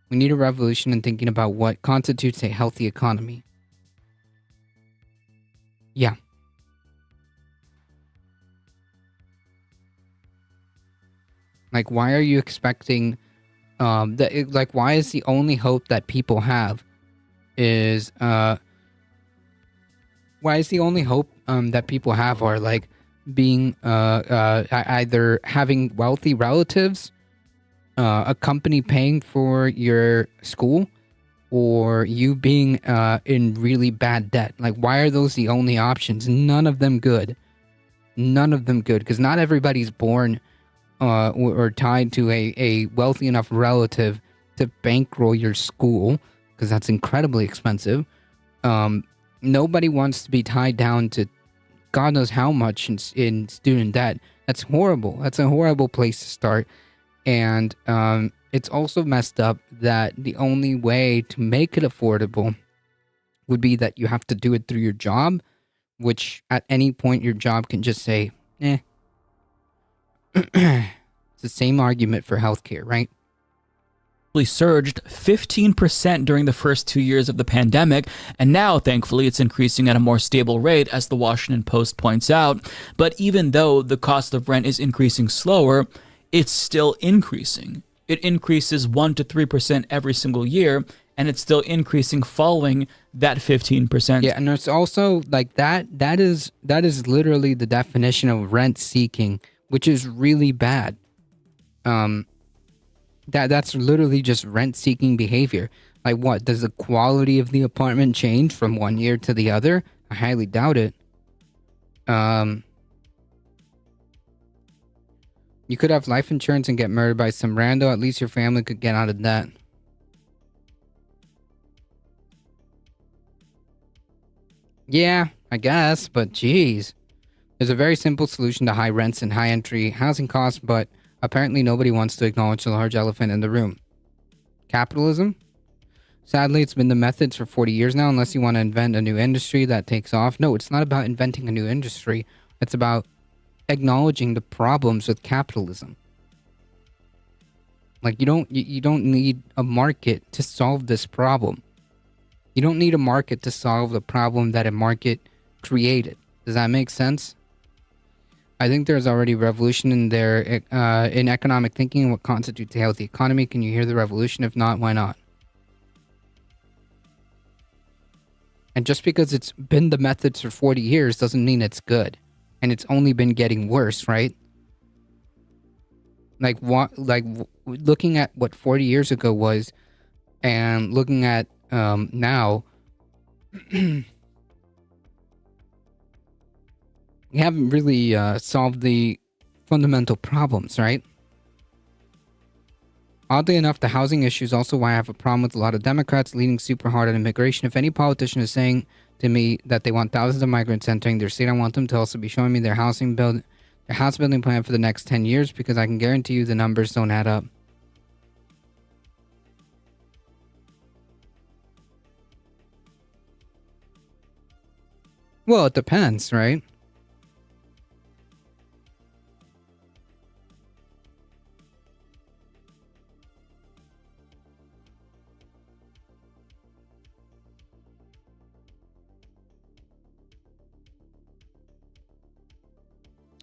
We need a revolution in thinking about what constitutes a healthy economy. Yeah. Like, why are you expecting, why is the only hope that people have is, are, like, being, either having wealthy relatives, a company paying for your school, or you being in really bad debt? Like, why are those the only options? None of them good. Because not everybody's born or tied to a wealthy enough relative to bankroll your school, because that's incredibly expensive. Nobody wants to be tied down to God knows how much in student debt. That's horrible. That's a horrible place to start. And it's also messed up that the only way to make it affordable would be that you have to do it through your job, which at any point your job can just say, It's the same argument for healthcare, right? Surged 15% during the first 2 years of the pandemic, and now, thankfully, it's increasing at a more stable rate, as the Washington Post points out. But even though the cost of rent is increasing slower, it's still increasing. It increases 1% to 3% every single year, and it's still increasing following that 15%. Yeah, and it's also like that is literally the definition of rent seeking, which is really bad. That's literally just rent-seeking behavior. Like, what? Does the quality of the apartment change from one year to the other? I highly doubt it. You could have life insurance and get murdered by some rando. At least your family could get out of debt. Yeah, I guess, but geez. There's a very simple solution to high rents and high entry housing costs, but apparently nobody wants to acknowledge the large elephant in the room. Capitalism? Sadly, it's been the methods for 40 years now, unless you want to invent a new industry that takes off. No, it's not about inventing a new industry. It's about acknowledging the problems with capitalism. Like, you don't need a market to solve this problem. You don't need a market to solve the problem that a market created. Does that make sense? I think there's already revolution in there in economic thinking and what constitutes a healthy economy. Can you hear the revolution? If not, why not? And just because it's been the methods for 40 years doesn't mean it's good. And it's only been getting worse, right? Like what? Like looking at what 40 years ago was, and looking at now, we haven't really solved the fundamental problems, right? Oddly enough, the housing issue is also why I have a problem with a lot of Democrats leaning super hard on immigration. If any politician is saying to me that they want thousands of migrants entering their state, I want them to also be showing me their house building plan for the next 10 years, because I can guarantee you the numbers don't add up. Well, it depends, right?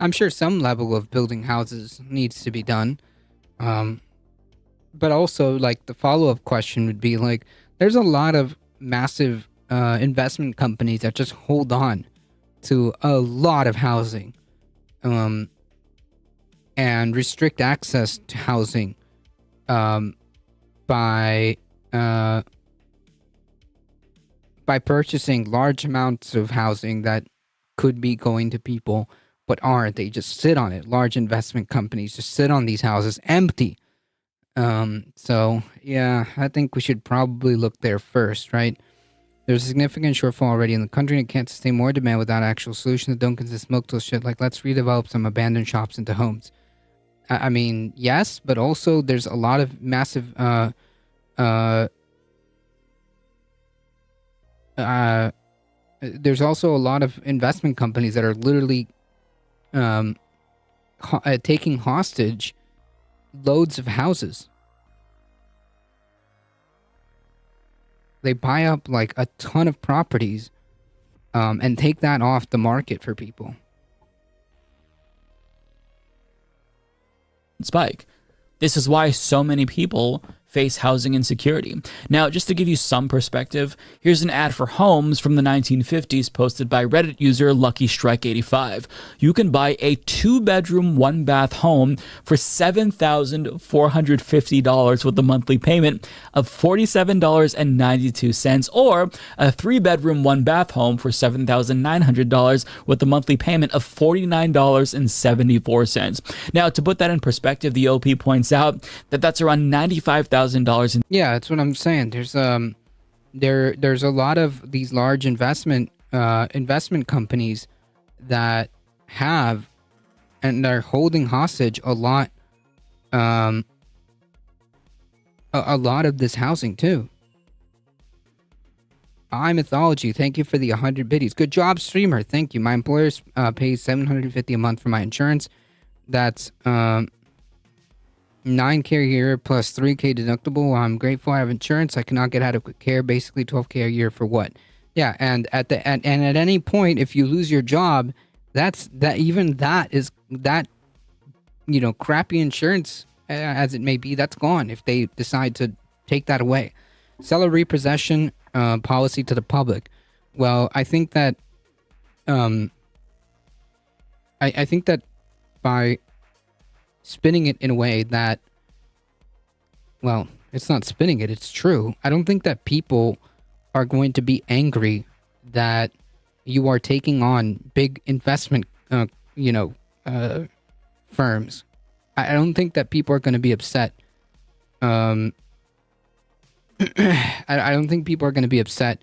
I'm sure some level of building houses needs to be done. But also, like, the follow-up question would be, like, there's a lot of massive investment companies that just hold on to a lot of housing and restrict access to housing by purchasing large amounts of housing that could be going to people but aren't. They just sit on it. Large investment companies just sit on these houses empty. So yeah, I think we should probably look there first, right? There's a significant shortfall already in the country and it can't sustain more demand without actual solutions that don't consist of milquetoast shit. Like, let's redevelop some abandoned shops into homes. I mean, yes, but also there's a lot of massive there's also a lot of investment companies that are literally taking hostage loads of houses. They buy up like a ton of properties and take that off the market for people. Spike. This is why so many people face housing insecurity. Now, just to give you some perspective, here's an ad for homes from the 1950s posted by Reddit user LuckyStrike85. You can buy a 2-bedroom, 1-bath home for $7,450 with a monthly payment of $47.92, or a 3-bedroom, 1-bath home for $7,900 with a monthly payment of $49.74. Now, to put that in perspective, the OP points out that that's around $95,000 in. Yeah, that's what I'm saying. There's there's a lot of these large investment companies that have and they're holding hostage a lot of this housing too. iMythology, thank you for the 100 biddies. Good job, streamer. Thank you. My employer pays $750 a month for my insurance. That's $9K a year plus $3K deductible. I'm grateful I have insurance. I cannot get adequate care. Basically $12K a year for what? Yeah, and at any point, if you lose your job, crappy insurance as it may be, that's gone if they decide to take that away. Sell a repossession policy to the public. Well, I think that I think that by spinning it in a way that, well, it's not spinning it, it's true. I don't think that people are going to be angry that you are taking on big investment, firms. I don't think that people are going to be upset. I don't think people are going to be upset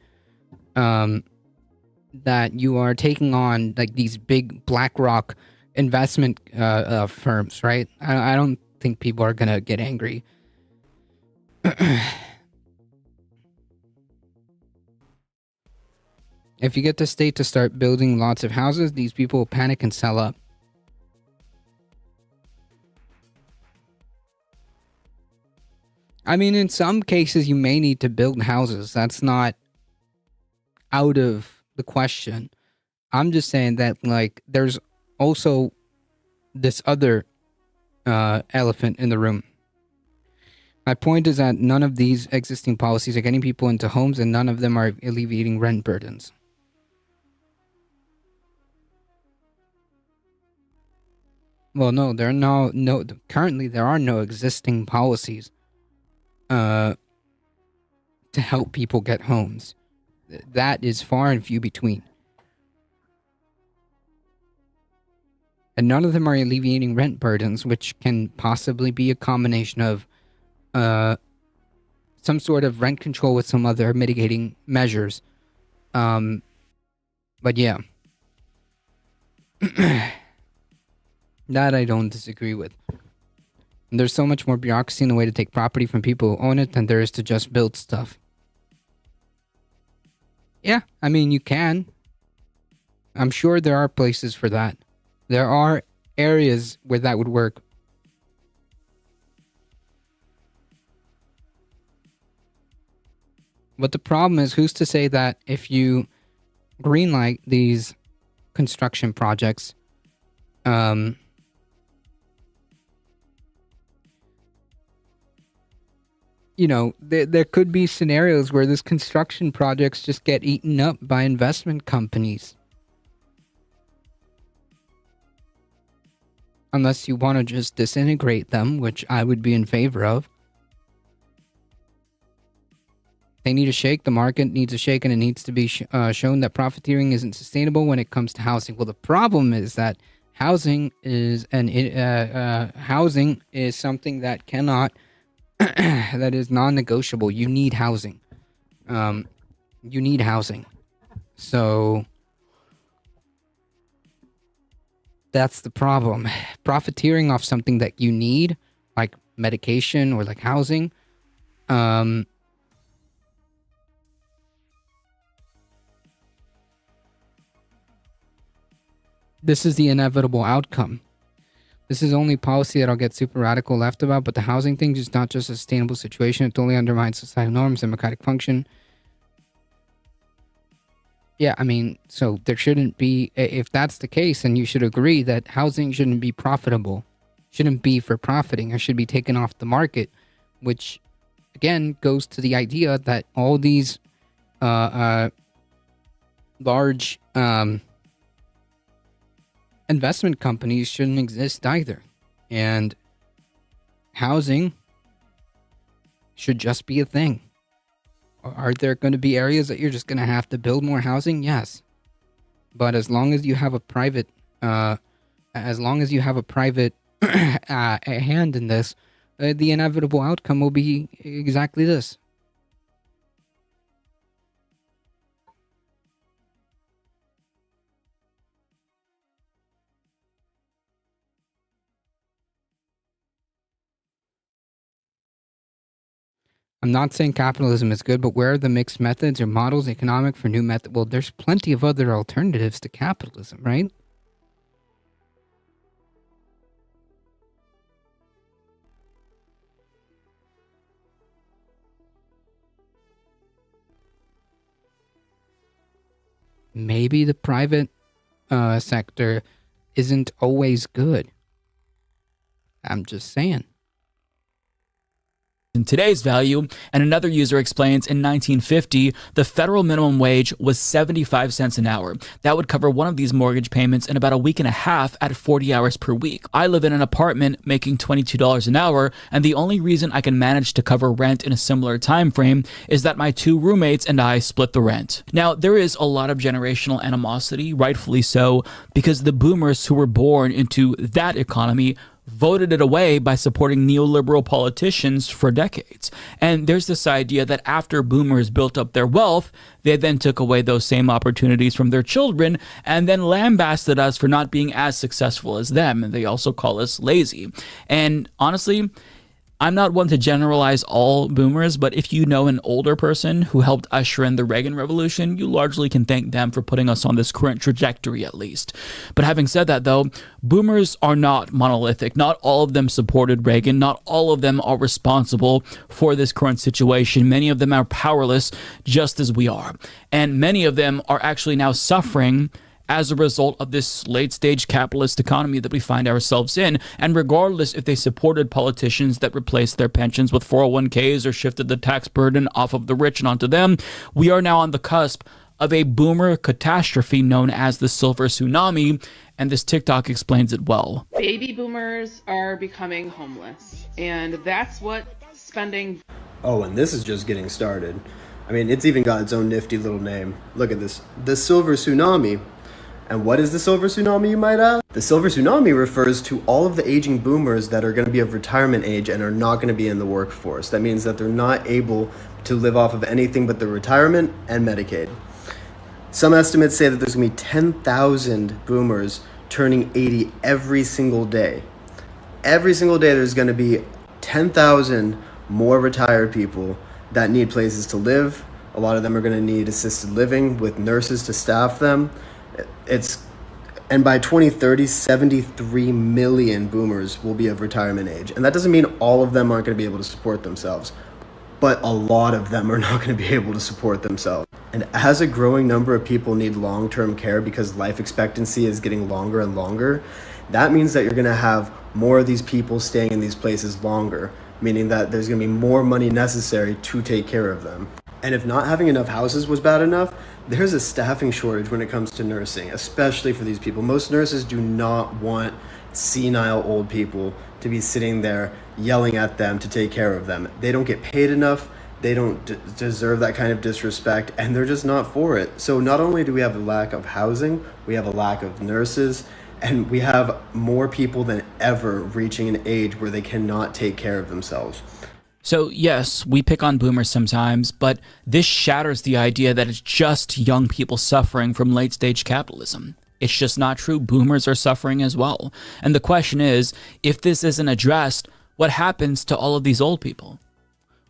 that you are taking on like these big BlackRock investment firms, right? I don't think people are gonna get angry. If you get the state to start building lots of houses, these people will panic and sell up. I mean, in some cases, you may need to build houses. That's not out of the question. I'm just saying that, like, there's also this other elephant in the room. My point is that none of these existing policies are getting people into homes and none of them are alleviating rent burdens. Well, no, there are no. Currently, there are no existing policies, to help people get homes. That is far and few between, and none of them are alleviating rent burdens, which can possibly be a combination of, some sort of rent control with some other mitigating measures. But yeah. That I don't disagree with. And there's so much more bureaucracy in the way to take property from people who own it than there is to just build stuff. Yeah, I mean, you can. I'm sure there are places for that. There are areas where that would work. But the problem is, who's to say that if you greenlight these construction projects, you know, there could be scenarios where this construction projects just get eaten up by investment companies. Unless you want to just disintegrate them, which I would be in favor of. They need to shake. The market needs to shake, and it needs to be shown that profiteering isn't sustainable when it comes to housing. Well, the problem is that housing is housing is something that cannot that is non-negotiable. You need housing. You need housing. So that's the problem. Profiteering off something that you need, like medication or like housing, this is the inevitable outcome. This is only policy that I'll get super radical left about, but the housing thing is not just a sustainable situation. It totally undermines societal norms and democratic function. Yeah, I mean, so there shouldn't be, if that's the case, then you should agree that housing shouldn't be profitable. Shouldn't be for profiting. It should be taken off the market, which, again, goes to the idea that all these large investment companies shouldn't exist either. And housing should just be a thing. Are there going to be areas that you're just going to have to build more housing? Yes. But as long as you have a private hand in this, the inevitable outcome will be exactly this. I'm not saying capitalism is good, but where are the mixed methods or models economic for new method? Well, there's plenty of other alternatives to capitalism, right? Maybe the private sector isn't always good. I'm just saying. In today's value, and another user explains in 1950, the federal minimum wage was 75 cents an hour. That would cover one of these mortgage payments in about a week and a half at 40 hours per week. I live in an apartment making $22 an hour, and the only reason I can manage to cover rent in a similar time frame is that my two roommates and I split the rent. Now, there is a lot of generational animosity, rightfully so, because the boomers who were born into that economy voted it away by supporting neoliberal politicians for decades. And there's this idea that after boomers built up their wealth, they then took away those same opportunities from their children and then lambasted us for not being as successful as them. And they also call us lazy. And honestly, I'm not one to generalize all boomers, but if you know an older person who helped usher in the Reagan Revolution, you largely can thank them for putting us on this current trajectory at least. But having said that though, boomers are not monolithic. Not all of them supported Reagan. Not all of them are responsible for this current situation. Many of them are powerless, just as we are. And many of them are actually now suffering as a result of this late-stage capitalist economy that we find ourselves in. And regardless if they supported politicians that replaced their pensions with 401ks or shifted the tax burden off of the rich and onto them, we are now on the cusp of a boomer catastrophe known as the silver tsunami, and this TikTok explains it well. Baby boomers are becoming homeless, and that's what spending... Oh, and this is just getting started. I mean, it's even got its own nifty little name. Look at this. The silver tsunami. And what is the silver tsunami, you might ask? The silver tsunami refers to all of the aging boomers that are going to be of retirement age and are not going to be in the workforce. That means that they're not able to live off of anything but their retirement and Medicaid. Some estimates say that there's going to be 10,000 boomers turning 80 every single day. Every single day there's going to be 10,000 more retired people that need places to live. A lot of them are going to need assisted living with nurses to staff them. And by 2030, 73 million boomers will be of retirement age. And that doesn't mean all of them aren't going to be able to support themselves, but a lot of them are not going to be able to support themselves. And as a growing number of people need long-term care because life expectancy is getting longer and longer, that means that you're going to have more of these people staying in these places longer, meaning that there's going to be more money necessary to take care of them. And if not having enough houses was bad enough, there's a staffing shortage when it comes to nursing, especially for these people. Most nurses do not want senile old people to be sitting there yelling at them to take care of them. They don't get paid enough, they don't deserve that kind of disrespect, and they're just not for it. So not only do we have a lack of housing, we have a lack of nurses, and we have more people than ever reaching an age where they cannot take care of themselves. So yes, we pick on boomers sometimes, but this shatters the idea that it's just young people suffering from late-stage capitalism. It's just not true. Boomers are suffering as well. And the question is, if this isn't addressed, what happens to all of these old people?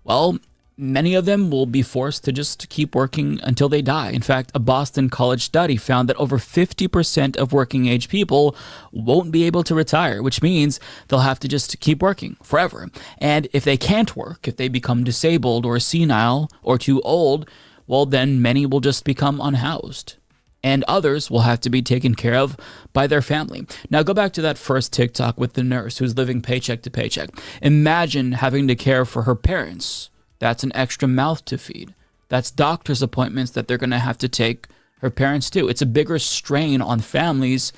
Well, many of them will be forced to just keep working until they die. In fact, a Boston College study found that over 50% of working age people won't be able to retire, which means they'll have to just keep working forever. And if they can't work, if they become disabled or senile or too old, well, then many will just become unhoused. And others will have to be taken care of by their family. Now go back to that first TikTok with the nurse who's living paycheck to paycheck. Imagine having to care for her parents. That's an extra mouth to feed. That's doctor's appointments that they're going to have to take her parents to. It's a bigger strain on families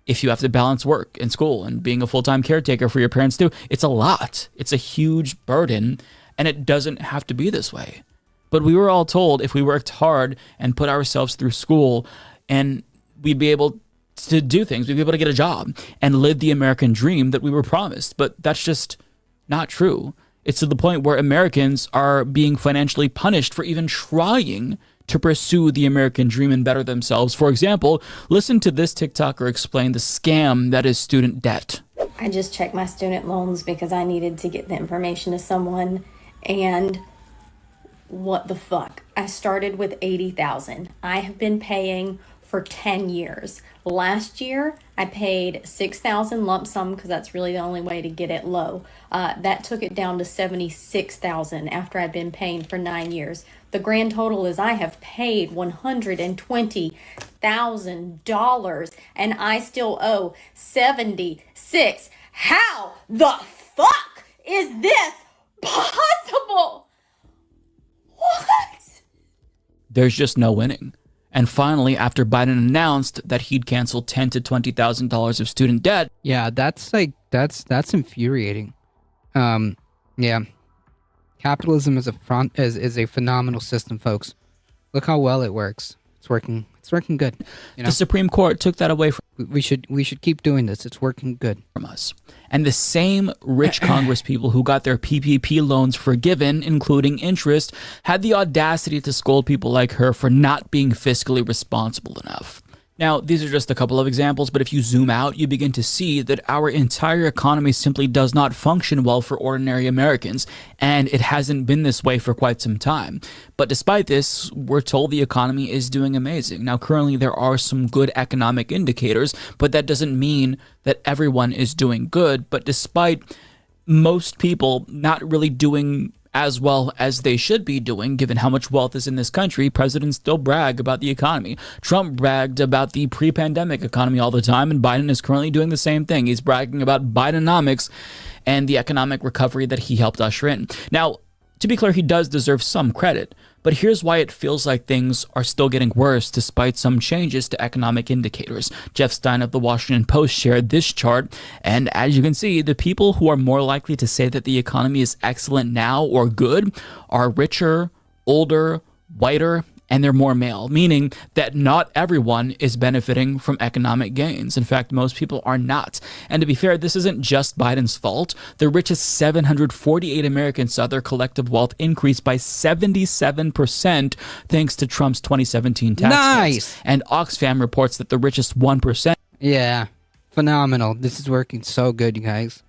if you have to balance work and school and being a full-time caretaker for your parents too. It's a lot. It's a huge burden, and it doesn't have to be this way. But we were all told if we worked hard and put ourselves through school, and we'd be able to do things, we'd be able to get a job and live the American dream that we were promised. But that's just not true. It's to the point where Americans are being financially punished for even trying to pursue the American dream and better themselves. For example, listen to this TikToker explain the scam that is student debt. I just checked my student loans because I needed to get the information to someone, and what the fuck? I started with $80,000. I have been paying for 10 years. Last year, I paid $6,000 lump sum because that's really the only way to get it low. That took it down to $76,000 after I've been paying for 9 years. The grand total is I have paid $120,000 and I still owe $76,000. How the fuck is this possible? What? There's just no winning. And finally, after Biden announced that he'd cancel $10,000 to $20,000 of student debt. Yeah, that's infuriating. Yeah. Capitalism is a phenomenal system, folks. Look how well it works. It's working good. You know? The Supreme Court took that away from we should keep doing this. It's working good from us. And the same rich Congress people who got their PPP loans forgiven, including interest, had the audacity to scold people like her for not being fiscally responsible enough. Now, these are just a couple of examples, but if you zoom out, you begin to see that our entire economy simply does not function well for ordinary Americans, and it hasn't been this way for quite some time. But despite this, we're told the economy is doing amazing. Now, currently, there are some good economic indicators, but that doesn't mean that everyone is doing good. But despite most people not really doing as well as they should be doing, given how much wealth is in this country, presidents still brag about the economy. Trump bragged about the pre-pandemic economy all the time, and Biden is currently doing the same thing. He's bragging about Bidenomics and the economic recovery that he helped usher in. Now, to be clear, he does deserve some credit, But here's why it feels like things are still getting worse despite some changes to economic indicators. Jeff Stein of the Washington Post shared this chart, and as you can see, the people who are more likely to say that the economy is excellent now or good are richer, older, whiter, and they're more male, meaning that not everyone is benefiting from economic gains. In fact, most people are not. And to be fair, this isn't just Biden's fault. The richest 748 Americans saw their collective wealth increase by 77% thanks to Trump's 2017 tax cuts. And Oxfam reports that the richest 1%. Yeah, phenomenal. This is working so good, you guys.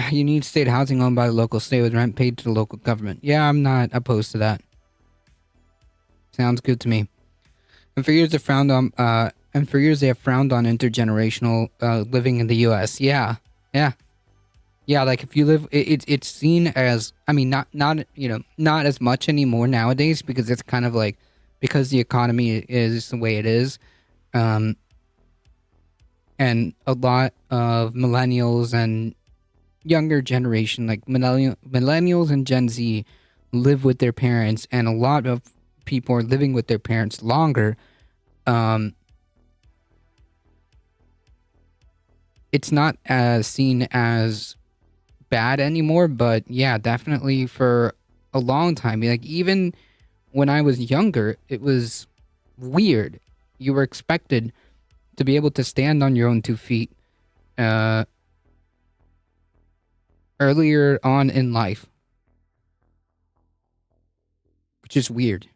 You need state housing owned by the local state with rent paid to the local government. Yeah, I'm not opposed to that. Sounds good to me. And for years they have frowned on intergenerational living in the U.S. Yeah. Like if you live, it's seen as, I mean, not as much anymore nowadays because it's kind of like because the economy is the way it is, and a lot of millennials and younger generation, like millennials and Gen Z, live with their parents, and a lot of people are living with their parents longer. It's not as seen as bad anymore, but yeah, definitely for a long time. Like even when I was younger, it was weird. You were expected to be able to stand on your own 2 feet earlier on in life, which is weird.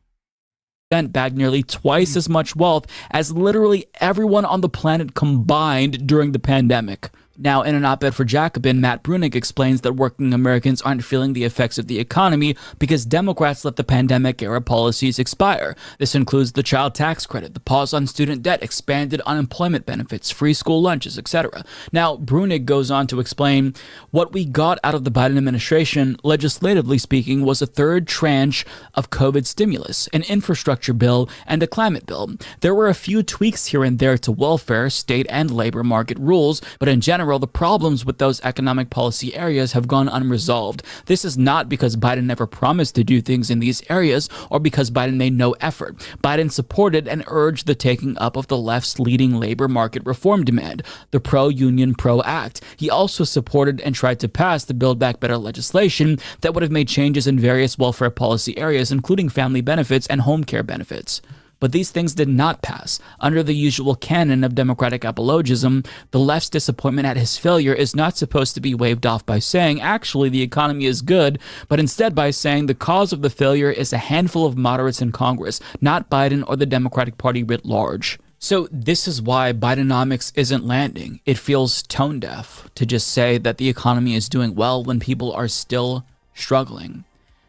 Bagged nearly twice as much wealth as literally everyone on the planet combined during the pandemic. Now, in an op-ed for Jacobin, Matt Brunig explains that working Americans aren't feeling the effects of the economy because Democrats let the pandemic-era policies expire. This includes the child tax credit, the pause on student debt, expanded unemployment benefits, free school lunches, etc. Now, Brunig goes on to explain what we got out of the Biden administration, legislatively speaking, was a third tranche of COVID stimulus, an infrastructure bill, and a climate bill. There were a few tweaks here and there to welfare, state, and labor market rules, but in general, the problems with those economic policy areas have gone unresolved. This is not because Biden never promised to do things in these areas or because Biden made no effort. Biden supported and urged the taking up of the left's leading labor market reform demand, the Pro-Union Pro Act. He also supported and tried to pass the Build Back Better legislation that would have made changes in various welfare policy areas, including family benefits and home care benefits. But these things did not pass. Under the usual canon of Democratic apologism, the left's disappointment at his failure is not supposed to be waved off by saying, actually, the economy is good, but instead by saying the cause of the failure is a handful of moderates in Congress, not Biden or the Democratic Party writ large. So this is why Bidenomics isn't landing. It feels tone deaf to just say that the economy is doing well when people are still struggling.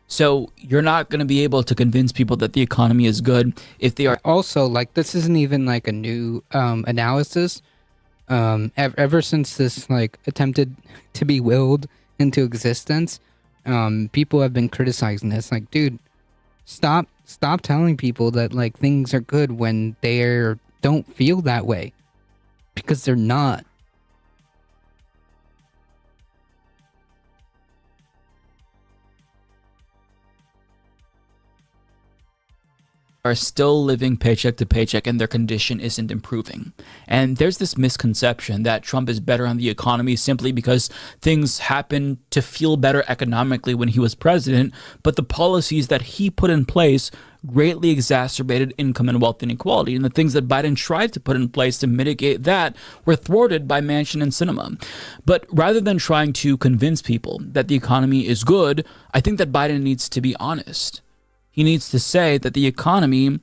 So you're not going to be able to convince people that the economy is good if they are. Also, like, this isn't even like a new analysis. Ever since this like attempted to be willed into existence, people have been criticizing this. Like, dude, stop telling people that like things are good when they don't feel that way, because they're not. Are still living paycheck to paycheck and their condition isn't improving. And there's this misconception that Trump is better on the economy simply because things happen to feel better economically when he was president, but the policies that he put in place greatly exacerbated income and wealth inequality, and the things that Biden tried to put in place to mitigate that were thwarted by Manchin and Sinema. But rather than trying to convince people that the economy is good, I think that Biden needs to be honest. He needs to say that the economy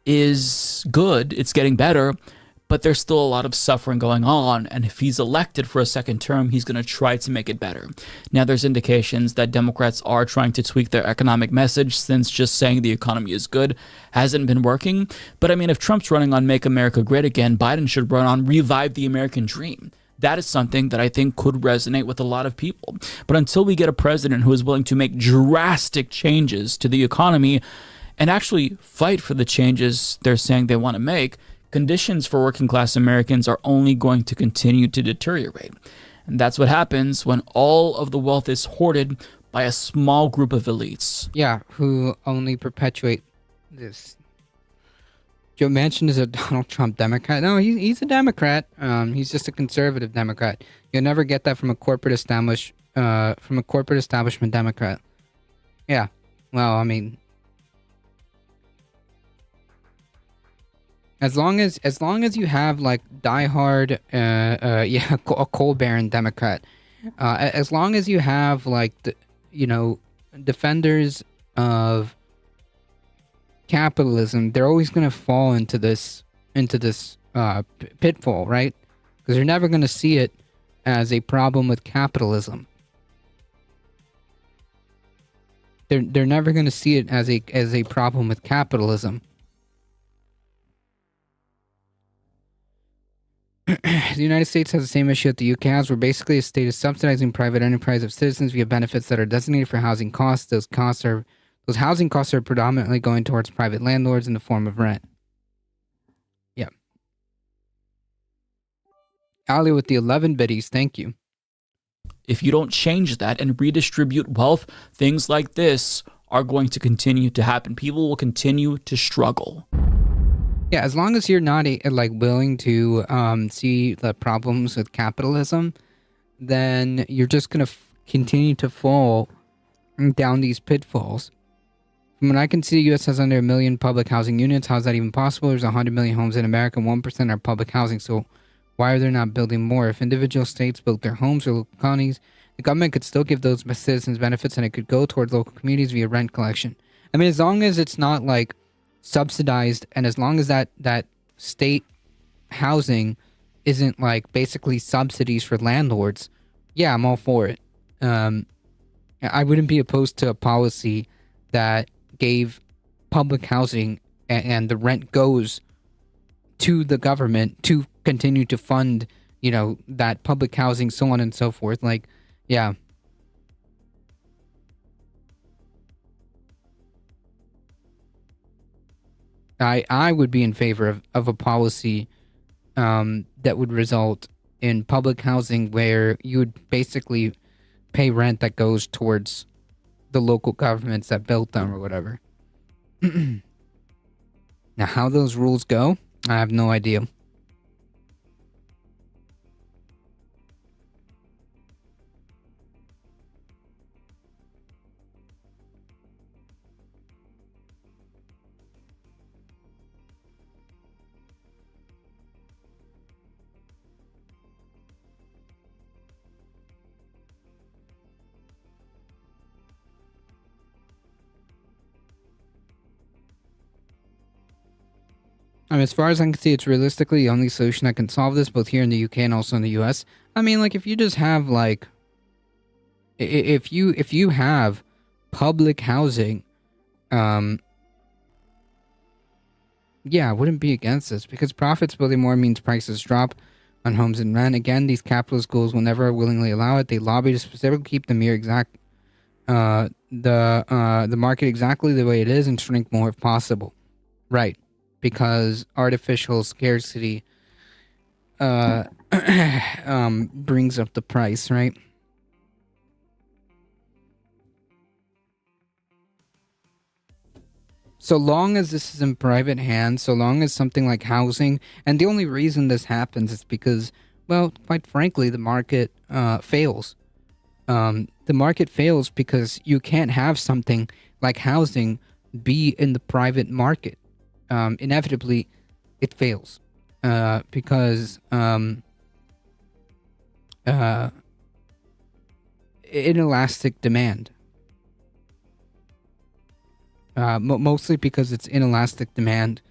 is good, it's getting better, but there's still a lot of suffering going on, and if he's elected for a second term, he's going to try to make it better. Now, there's indications that Democrats are trying to tweak their economic message, since just saying the economy is good hasn't been working. But I mean, if Trump's running on Make America Great Again, Biden should run on Revive the American Dream. That is something that I think could resonate with a lot of people. But until we get a president who is willing to make drastic changes to the economy and actually fight for the changes they're saying they want to make, conditions for working class Americans are only going to continue to deteriorate. And that's what happens when all of the wealth is hoarded by a small group of elites. Yeah, who only perpetuate this. Joe Manchin is a Donald Trump Democrat. No, he's a Democrat. He's just a conservative Democrat. You'll never get that from a corporate establishment Democrat. Yeah. Well, I mean, as long as you have like diehard, a coal baron Democrat, as long as you have like defenders of capitalism, they're always going to fall into this pitfall, right? Because they're never going to see it as a problem with capitalism. They're never going to see it as a problem with capitalism. The United States has the same issue that the UK has, where basically a state is subsidizing private enterprise of citizens via benefits that are designated for housing costs. Those housing costs are predominantly going towards private landlords in the form of rent. Yeah. Ali with the 11 biddies, thank you. If you don't change that and redistribute wealth, things like this are going to continue to happen. People will continue to struggle. Yeah, as long as you're not willing to see the problems with capitalism, then you're just going to continue to fall down these pitfalls. From what I can see, the U.S. has under 1 million public housing units. How is that even possible? There's 100 million homes in America, 1% are public housing. So why are they not building more? If individual states built their homes or local colonies, the government could still give those citizens benefits, and it could go towards local communities via rent collection. I mean, as long as it's not like subsidized, and as long as that state housing isn't like basically subsidies for landlords, yeah, I'm all for it. I wouldn't be opposed to a policy that gave public housing and the rent goes to the government to continue to fund, that public housing, so on and so forth. Like, yeah. I would be in favor of a policy that would result in public housing where you would basically pay rent that goes towards the local governments that built them or whatever. Now, how those rules go, I have no idea. I mean, as far as I can see, it's realistically the only solution that can solve this, both here in the UK and also in the US. I mean, like, if you just have, like, if you have public housing, yeah, I wouldn't be against this, because profits building more means prices drop on homes and rent. Again, these capitalist goals will never willingly allow it. They lobby to specifically keep the market exactly the way it is and shrink more if possible. Right. Because artificial scarcity brings up the price, right? So long as this is in private hands, so long as something like housing, and the only reason this happens is because, well, quite frankly, the market fails. The market fails because you can't have something like housing be in the private market. Inevitably, it fails because inelastic demand. Mostly because it's inelastic demand,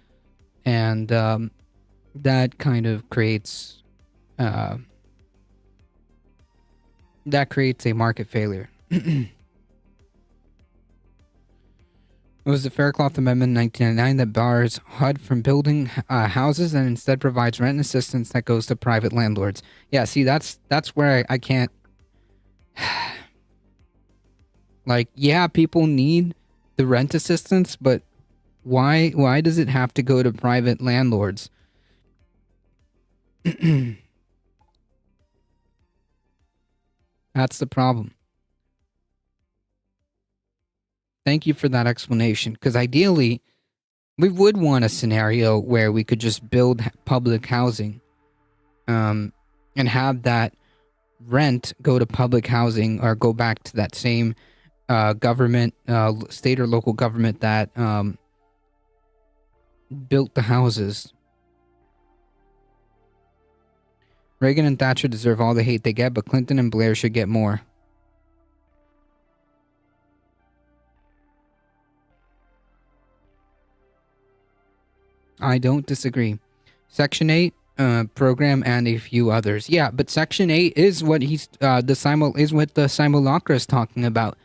and that kind of creates a market failure. It was the Faircloth Amendment in 1999 that bars HUD from building houses and instead provides rent assistance that goes to private landlords. Yeah, see, that's where I can't... Like, yeah, people need the rent assistance, but why does it have to go to private landlords? That's the problem. Thank you for that explanation. Because ideally, we would want a scenario where we could just build public housing, and have that rent go to public housing or go back to that same government, state or local government that built the houses. Reagan and Thatcher deserve all the hate they get, but Clinton and Blair should get more. I don't disagree. Section 8 program and a few others. Yeah, but Section 8 is what the simulacra is talking about.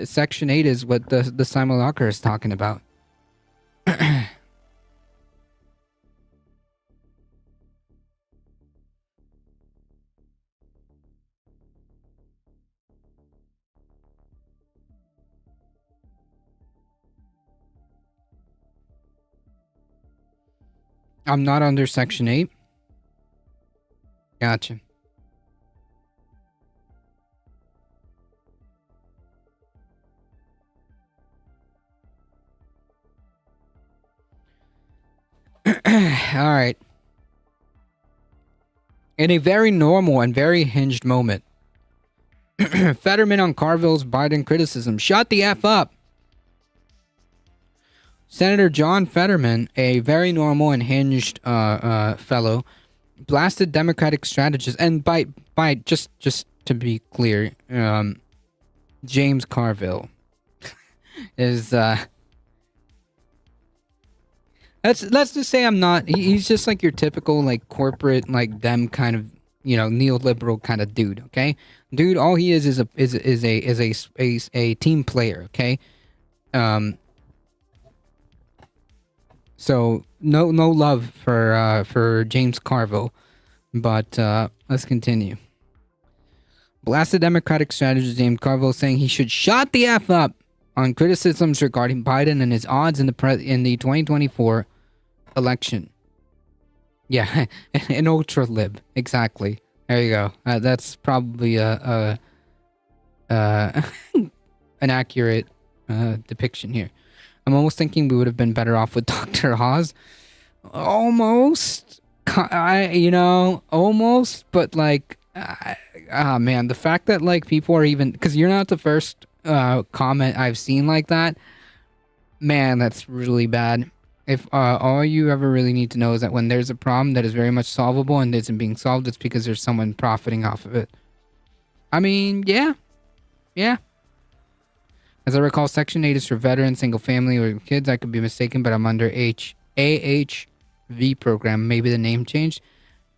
Section 8 is what the simulacra is talking about. I'm not under Section 8. Gotcha. All right. In a very normal and very hinged moment, Fetterman on Carville's Biden criticism. Shut the F up. Senator John Fetterman, a very normal and hinged fellow, blasted Democratic strategist, and by just to be clear, James Carville is let's just say I'm not. He's just like your typical like corporate like them kind of neoliberal kind of dude. Okay, dude, all he is a team player. Okay, So no love for James Carville, but let's continue. Blasted Democratic strategist James Carville saying he should shut the F up on criticisms regarding Biden and his odds in the 2024 election. Yeah, an ultra lib, exactly. There you go. That's probably an accurate depiction here. I'm almost thinking we would have been better off with Dr. Oz. Almost. Almost, but like, man, the fact that like people are even, because you're not the first comment I've seen like that, man, that's really bad. If all you ever really need to know is that when there's a problem that is very much solvable and isn't being solved, it's because there's someone profiting off of it. I mean, yeah. As I recall, Section 8 is for veterans, single family, or kids. I could be mistaken, but I'm under AHV program. Maybe the name changed.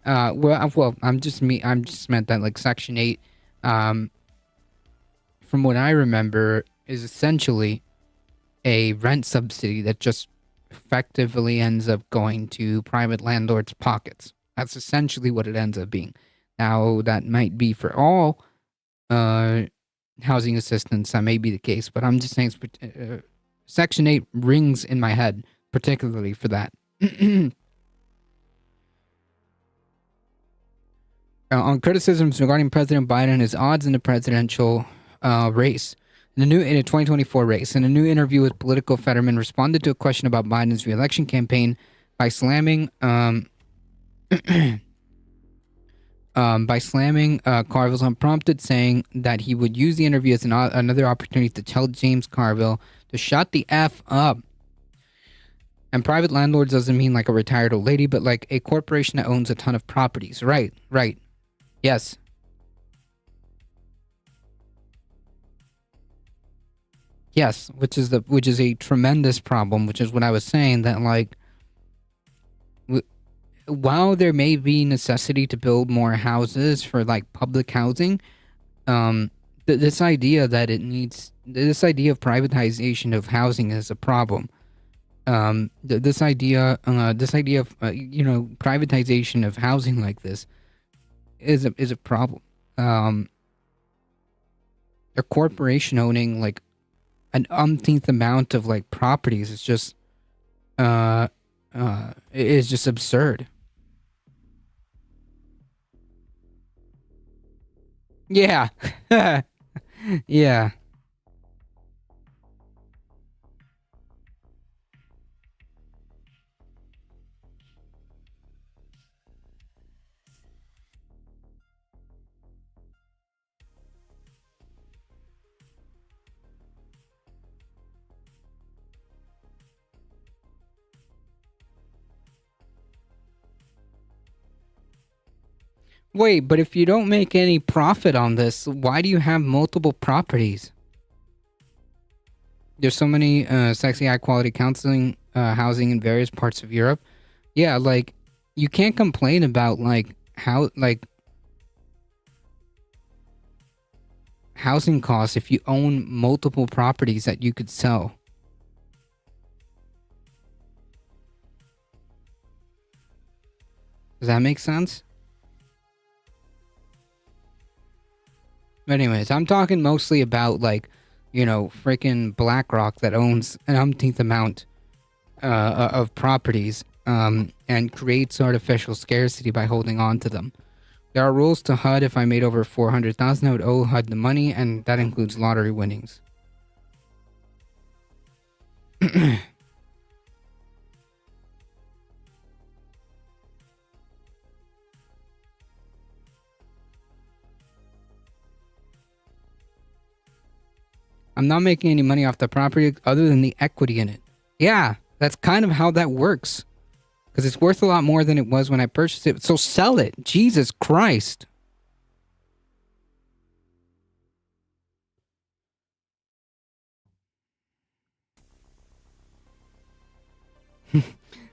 Well, I'm just meant that like Section 8, from what I remember, is essentially a rent subsidy that just effectively ends up going to private landlords' pockets. That's essentially what it ends up being. Now, that might be for all housing assistance, that may be the case, but I'm just saying Section 8 rings in my head, particularly for that. On criticisms regarding President Biden and his odds in the presidential race, in a 2024 race, in a new interview with Politico, Fetterman responded to a question about Biden's re-election campaign by slamming Carville's unprompted, saying that he would use the interview as another opportunity to tell James Carville to shut the F up. And private landlords doesn't mean like a retired old lady, but like a corporation that owns a ton of properties. Right. Yes. Yes, which is a tremendous problem, which is what I was saying, that like while there may be necessity to build more houses for like public housing, this idea of privatization of housing is a problem. This idea of privatization of housing like this is a problem. A corporation owning like an umpteenth amount of like properties is just absurd. Yeah. Yeah. Wait, but if you don't make any profit on this, why do you have multiple properties? There's so many sexy high quality counseling housing in various parts of Europe. Yeah, like you can't complain about like how like housing costs if you own multiple properties that you could sell. Does that make sense? Anyways, I'm talking mostly about like, you know, freaking BlackRock that owns an umpteenth amount of properties and creates artificial scarcity by holding on to them. There are rules to HUD. If I made over 400,000, I would owe HUD the money, and that includes lottery winnings. I'm not making any money off the property other than the equity in it. Yeah, that's kind of how that works. Because it's worth a lot more than it was when I purchased it. So sell it. Jesus Christ.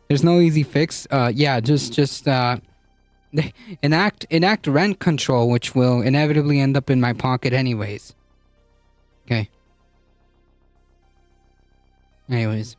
There's no easy fix. Yeah, just enact rent control, which will inevitably end up in my pocket anyways. Okay. Anyways.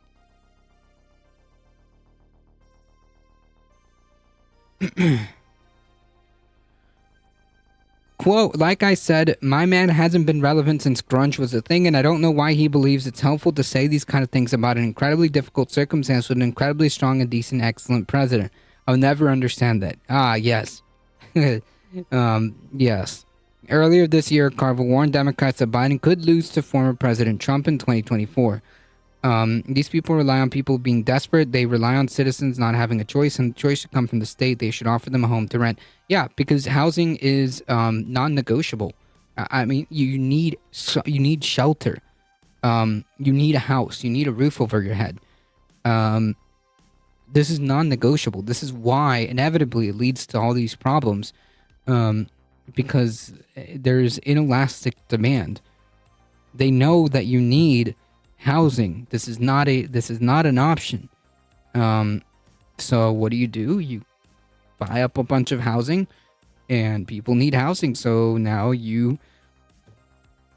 Quote, like I said, my man hasn't been relevant since grunge was a thing, and I don't know why he believes it's helpful to say these kind of things about an incredibly difficult circumstance with an incredibly strong and decent, excellent president. I'll never understand that. Ah, yes. Yes. Earlier this year, Carville warned Democrats that Biden could lose to former President Trump in 2024. These people rely on people being desperate. They rely on citizens not having a choice, and the choice should come from the state. They should offer them a home to rent. Yeah, because housing is non-negotiable. I mean, you need shelter. You need a house. You need a roof over your head. This is non-negotiable. This is why inevitably it leads to all these problems, because there's inelastic demand. They know that you need housing. This is not an option. So what do? You buy up a bunch of housing, and people need housing. So now you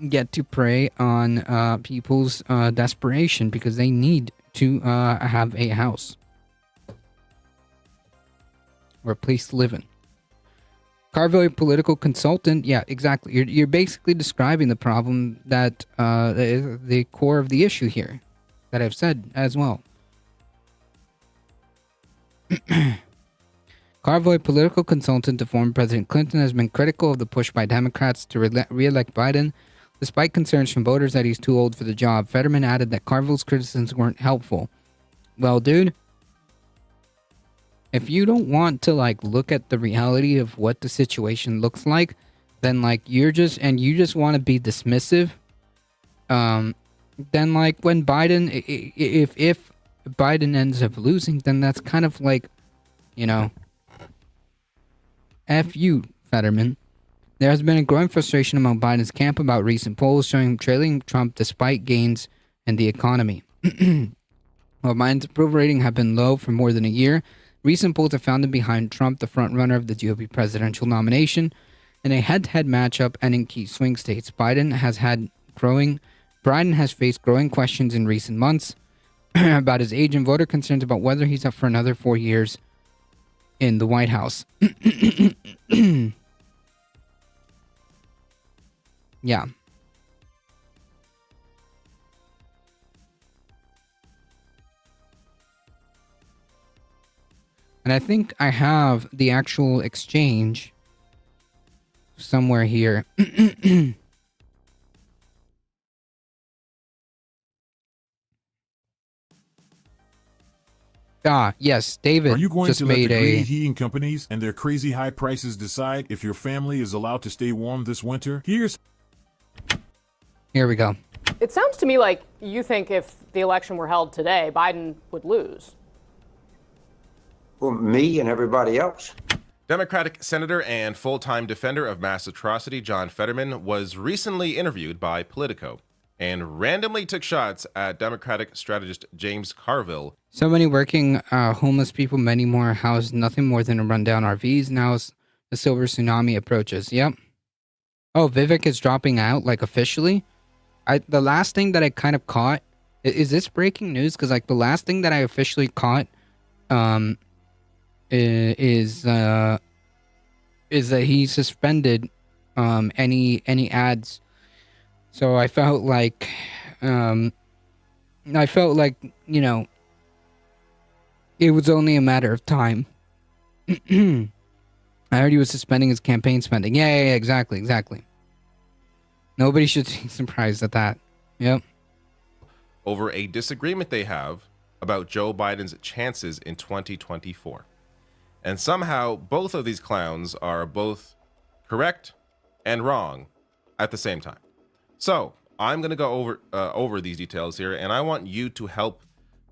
get to prey on people's desperation because they need to have a house or a place to live in. Carville, a political consultant. Yeah, exactly. You're basically describing the problem that the core of the issue here that I've said as well. Carville, a political consultant to former President Clinton, has been critical of the push by Democrats to re-elect Biden, despite concerns from voters that he's too old for the job. Fetterman added that Carville's criticisms weren't helpful. Well, dude, if you don't want to like look at the reality of what the situation looks like, then like you just want to be dismissive, then like when Biden, if Biden ends up losing, then that's kind of like, you know, F you, Fetterman. There has been a growing frustration among Biden's camp about recent polls showing him trailing Trump despite gains in the economy. While Biden's approval rating have been low for more than a year, recent polls have found him behind Trump, the frontrunner of the GOP presidential nomination, in a head-to-head matchup and in key swing states. Biden has faced growing questions in recent months about his age and voter concerns about whether he's up for another 4 years in the White House. Yeah. And I think I have the actual exchange somewhere here. Yes, David. Are you going just to let made the greedy a heating companies and their crazy high prices decide if your family is allowed to stay warm this winter? Here we go. It sounds to me like you think if the election were held today, Biden would lose. Well, me and everybody else. Democratic Senator and full-time defender of mass atrocity John Fetterman was recently interviewed by Politico and randomly took shots at Democratic strategist James Carville. So many working homeless people, many more housed nothing more than rundown RVs. Now as the silver tsunami approaches. Yep. Oh, Vivek is dropping out, like, officially? The last thing that I kind of caught, is this breaking news? Because, like, the last thing that I officially caught is that he suspended any ads. So I felt like, you know, it was only a matter of time. I heard he was suspending his campaign spending. Yeah, exactly. Nobody should be surprised at that. Yep. Over a disagreement they have about Joe Biden's chances in 2024. And somehow both of these clowns are both correct and wrong at the same time. So I'm going to go over these details here, and I want you to help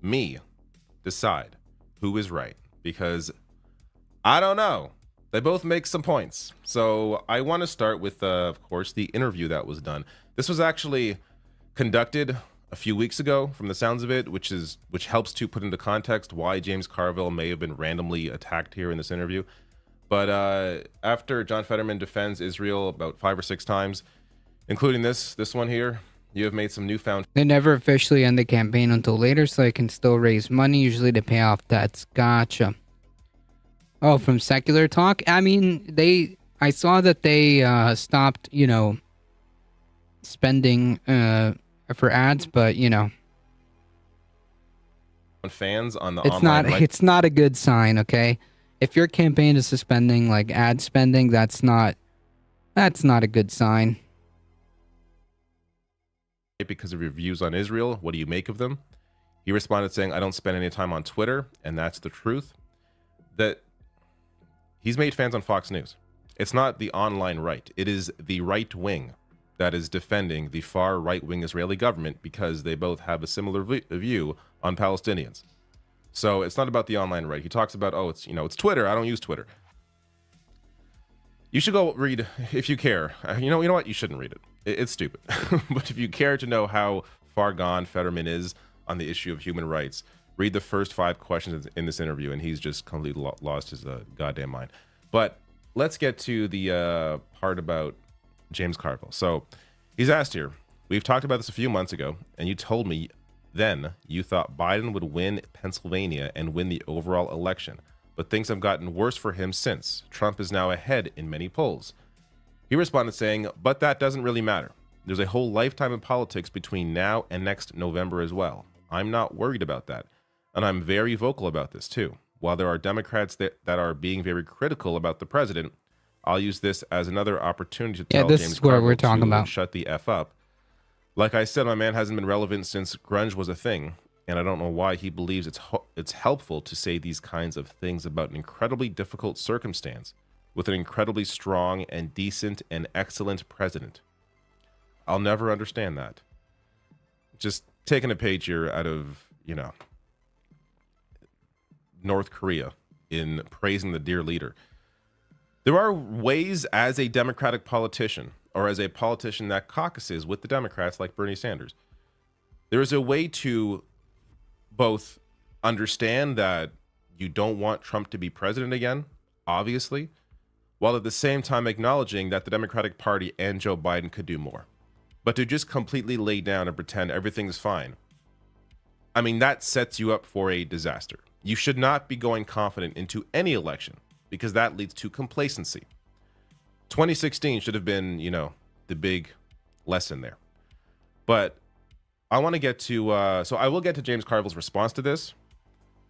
me decide who is right, because I don't know. They both make some points. So I want to start with, of course, the interview that was done. This was actually conducted a few weeks ago, from the sounds of it, which helps to put into context why James Carville may have been randomly attacked here in this interview. But after John Fetterman defends Israel about 5 or 6 times, including this one here, you have made some newfound... They never officially end the campaign until later, so they can still raise money, usually to pay off debts. Gotcha. Oh, from Secular Talk? I mean, I saw that they stopped, you know, spending for ads, but, you know. Fans on the it's online... It's not a good sign, okay? If your campaign is suspending, like, ad spending, that's not a good sign. Because of your views on Israel, what do you make of them? He responded saying, I don't spend any time on Twitter, and that's the truth. That he's made fans on Fox News. It's not the online right. It is the right wing that is defending the far right-wing Israeli government, because they both have a similar view on Palestinians. So it's not about the online right. He talks about, oh, it's Twitter. I don't use Twitter. You should go read, if you care. You know what? You shouldn't read it. It's stupid. But if you care to know how far gone Fetterman is on the issue of human rights, read the first 5 questions in this interview, and he's just completely lost his goddamn mind. But let's get to the part about James Carville. So he's asked here, we've talked about this a few months ago, and you told me then you thought Biden would win Pennsylvania and win the overall election. But things have gotten worse for him since. Trump is now ahead in many polls. He responded saying, but that doesn't really matter. There's a whole lifetime of politics between now and next November as well. I'm not worried about that. And I'm very vocal about this too. While there are Democrats that are being very critical about the president, I'll use this as another opportunity to tell James Carville to shut the F up. Like I said, my man hasn't been relevant since grunge was a thing, and I don't know why he believes it's helpful to say these kinds of things about an incredibly difficult circumstance with an incredibly strong and decent and excellent president. I'll never understand that. Just taking a page here out of, North Korea in praising the dear leader. There are ways as a Democratic politician, or as a politician that caucuses with the Democrats like Bernie Sanders, there is a way to both understand that you don't want Trump to be president again, obviously, while at the same time acknowledging that the Democratic Party and Joe Biden could do more. But to just completely lay down and pretend everything's fine, I mean, that sets you up for a disaster. You should not be going confident into any election, because that leads to complacency. 2016 should have been, the big lesson there. But I want to get to, so I will get to James Carville's response to this.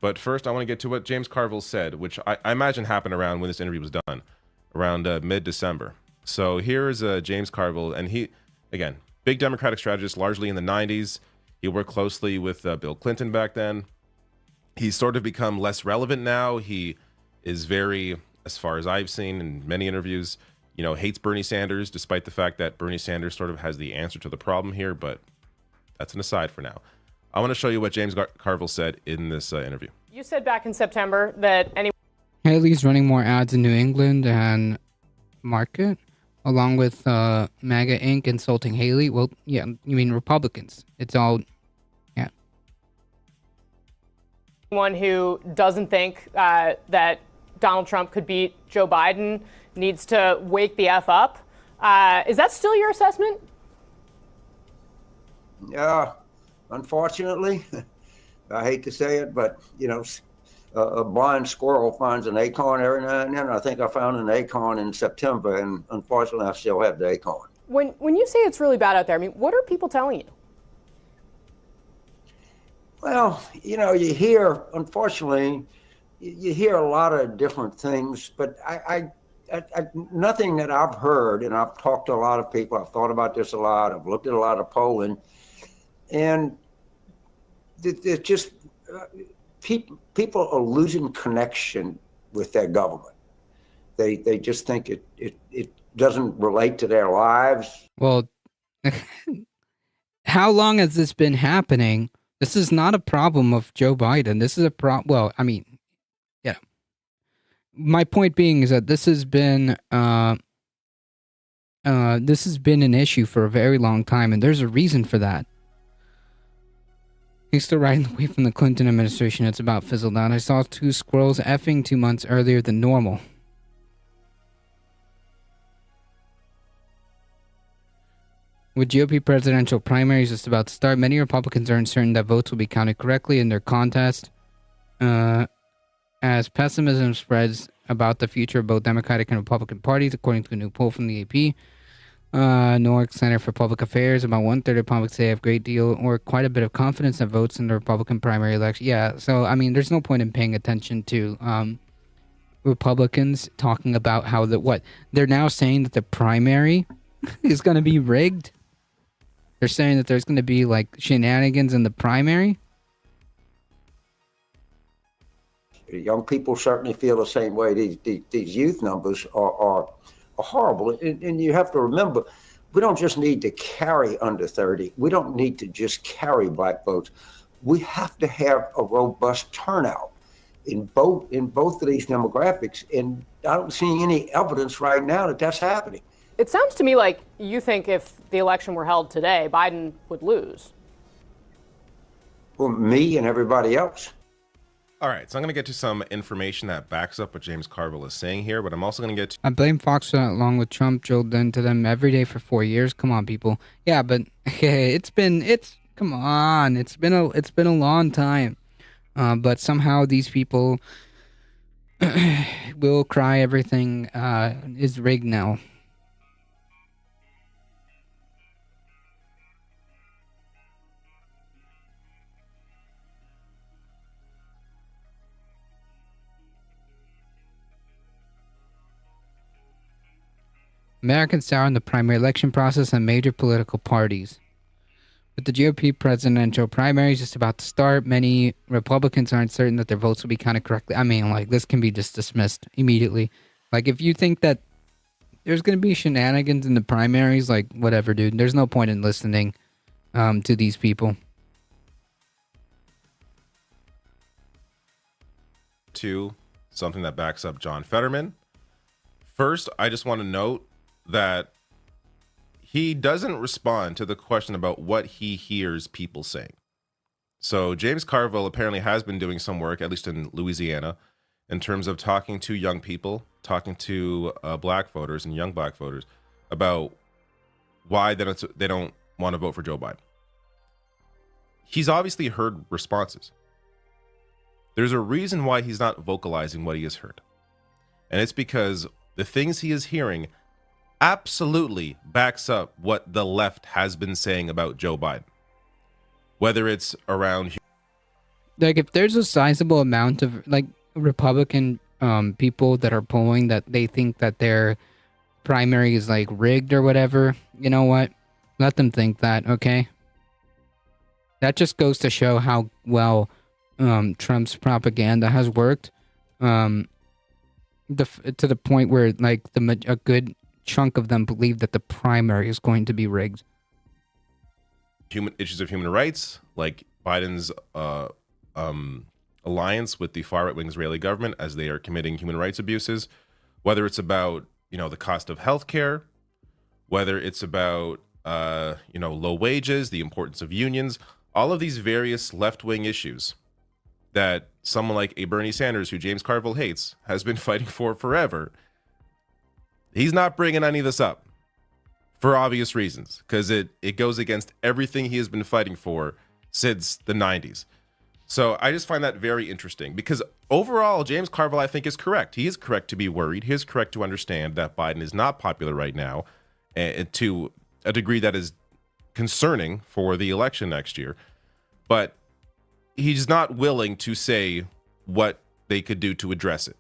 But first, I want to get to what James Carville said, which I imagine happened around when this interview was done, around mid-December. So here's James Carville, and he, again, big Democratic strategist, largely in the 90s. He worked closely with Bill Clinton back then. He's sort of become less relevant now. He is very, as far as I've seen in many interviews, hates Bernie Sanders, despite the fact that Bernie Sanders sort of has the answer to the problem here, but that's an aside for now. I want to show you what James Carville said in this interview. You said back in September that Haley's running more ads in New England and market, along with MAGA Inc. insulting Haley. Well, yeah, you mean Republicans. It's all, yeah. Anyone who doesn't think that Donald Trump could beat Joe Biden needs to wake the F up. Is that still your assessment? Yeah, unfortunately, I hate to say it, but, you know, a blind squirrel finds an acorn every now and then. I think I found an acorn in September, and unfortunately, I still have the acorn. When you say it's really bad out there, I mean, what are people telling you? Well, you know, you hear, unfortunately, you hear a lot of different things, but I nothing that I've heard, and I've talked to a lot of people, I've thought about this a lot, I've looked at a lot of polling, and it's just people are losing connection with their government. They just think it doesn't relate to their lives. Well, how long has this been happening? This is not a problem of Joe Biden. This is a problem. Well, I mean, yeah. My point being is that this has been an issue for a very long time, and there's a reason for that. He's still riding away from the Clinton administration. It's about fizzled out. I saw 2 squirrels effing 2 months earlier than normal. With GOP presidential primaries just about to start, many Republicans are uncertain that votes will be counted correctly in their contest. As pessimism spreads about the future of both Democratic and Republican parties, according to a new poll from the AP. Newark Center for Public Affairs, about 1/3 of Republicans say have great deal or quite a bit of confidence that votes in the Republican primary election. Yeah, so, I mean, there's no point in paying attention to Republicans talking about how they're now saying that the primary is going to be rigged. They're saying that there's going to be, like, shenanigans in the primary. Young people certainly feel the same way. These youth numbers are horrible. And you have to remember, we don't just need to carry under 30. We don't need to just carry black votes. We have to have a robust turnout in both of these demographics. And I don't see any evidence right now that that's happening. It sounds to me like you think if the election were held today, Biden would lose. Well, me and everybody else. All right, so I'm going to get to some information that backs up what James Carville is saying here, but I'm also going to get to... I blame Fox for that, along with Trump drilled into them every day for 4 years. Come on, people. Yeah, but come on. It's been a long time. But somehow these people will cry everything is rigged now. Americans sour in the primary election process and major political parties. With the GOP presidential primaries just about to start, many Republicans aren't certain that their votes will be counted correctly. I mean, like, this can be just dismissed immediately. Like, if you think that there's going to be shenanigans in the primaries, like, whatever, dude. There's no point in listening to these people. To something that backs up John Fetterman. First, I just want to note that he doesn't respond to the question about what he hears people saying. So James Carville apparently has been doing some work, at least in Louisiana, in terms of talking to young people, talking to black voters and young black voters about why they don't want to vote for Joe Biden. He's obviously heard responses. There's a reason why he's not vocalizing what he has heard. And it's because the things he is hearing absolutely backs up what the left has been saying about Joe Biden. Whether it's around... Like, if there's a sizable amount of, like, Republican people that are polling that they think that their primary is, like, rigged or whatever, you know what? Let them think that, okay? That just goes to show how well Trump's propaganda has worked. To the point where, like, a good chunk of them believe that the primary is going to be rigged. Issues of human rights, like Biden's alliance with the far right wing Israeli government as they are committing human rights abuses, whether it's about, the cost of healthcare, whether it's about, low wages, the importance of unions, all of these various left-wing issues that someone like a Bernie Sanders, who James Carville hates, has been fighting for forever. He's not bringing any of this up for obvious reasons, because it goes against everything he has been fighting for since the 90s. So I just find that very interesting, because overall, James Carville, I think, is correct. He is correct to be worried. He is correct to understand that Biden is not popular right now, and to a degree that is concerning for the election next year. But he's not willing to say what they could do to address it,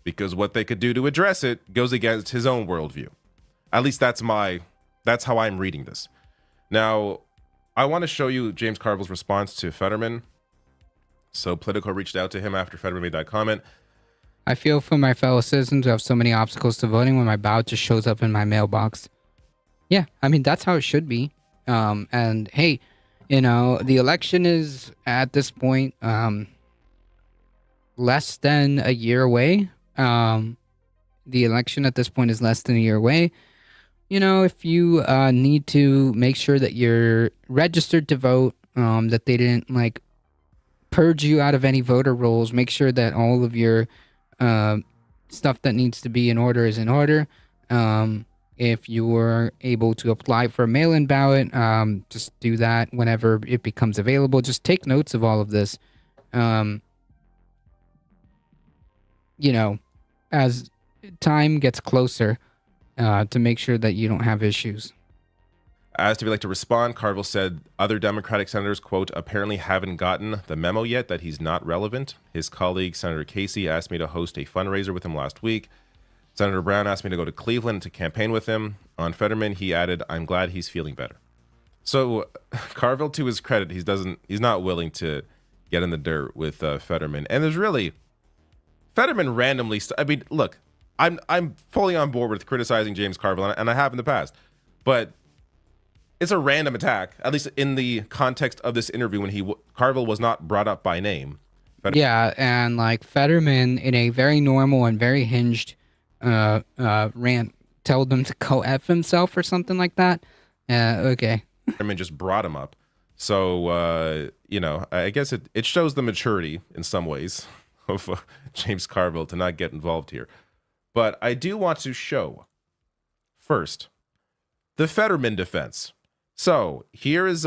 because what they could do to address it goes against his own worldview. At least that's how I'm reading this. Now, I want to show you James Carville's response to Fetterman. So Politico reached out to him after Fetterman made that comment. I feel for my fellow citizens who have so many obstacles to voting when my ballot just shows up in my mailbox. Yeah, I mean, that's how it should be. And hey, the election is at this point less than a year away. The election at this point is less than a year away. If you need to make sure that you're registered to vote, that they didn't purge you out of any voter rolls, make sure that all of your stuff that needs to be in order is in order. If you were able to apply for a mail-in ballot, just do that whenever it becomes available. Just take notes of all of this. As time gets closer, to make sure that you don't have issues. As to be like to respond, Carville said other Democratic senators, quote, apparently haven't gotten the memo yet that he's not relevant. His colleague, Senator Casey, asked me to host a fundraiser with him last week. Senator Brown asked me to go to Cleveland to campaign with him. On Fetterman, he added, I'm glad he's feeling better. So Carville, to his credit, he's not willing to get in the dirt with Fetterman. And there's really, Fetterman randomly, look, I'm fully on board with criticizing James Carville, and I have in the past. But it's a random attack, at least in the context of this interview when Carville was not brought up by name. Yeah, and Fetterman, in a very normal and very hinged rant, told him to go F himself or something like that. Okay. Fetterman just brought him up. So, I guess it shows the maturity in some ways of James Carville to not get involved here. But I do want to show, first, the Fetterman defense. So here is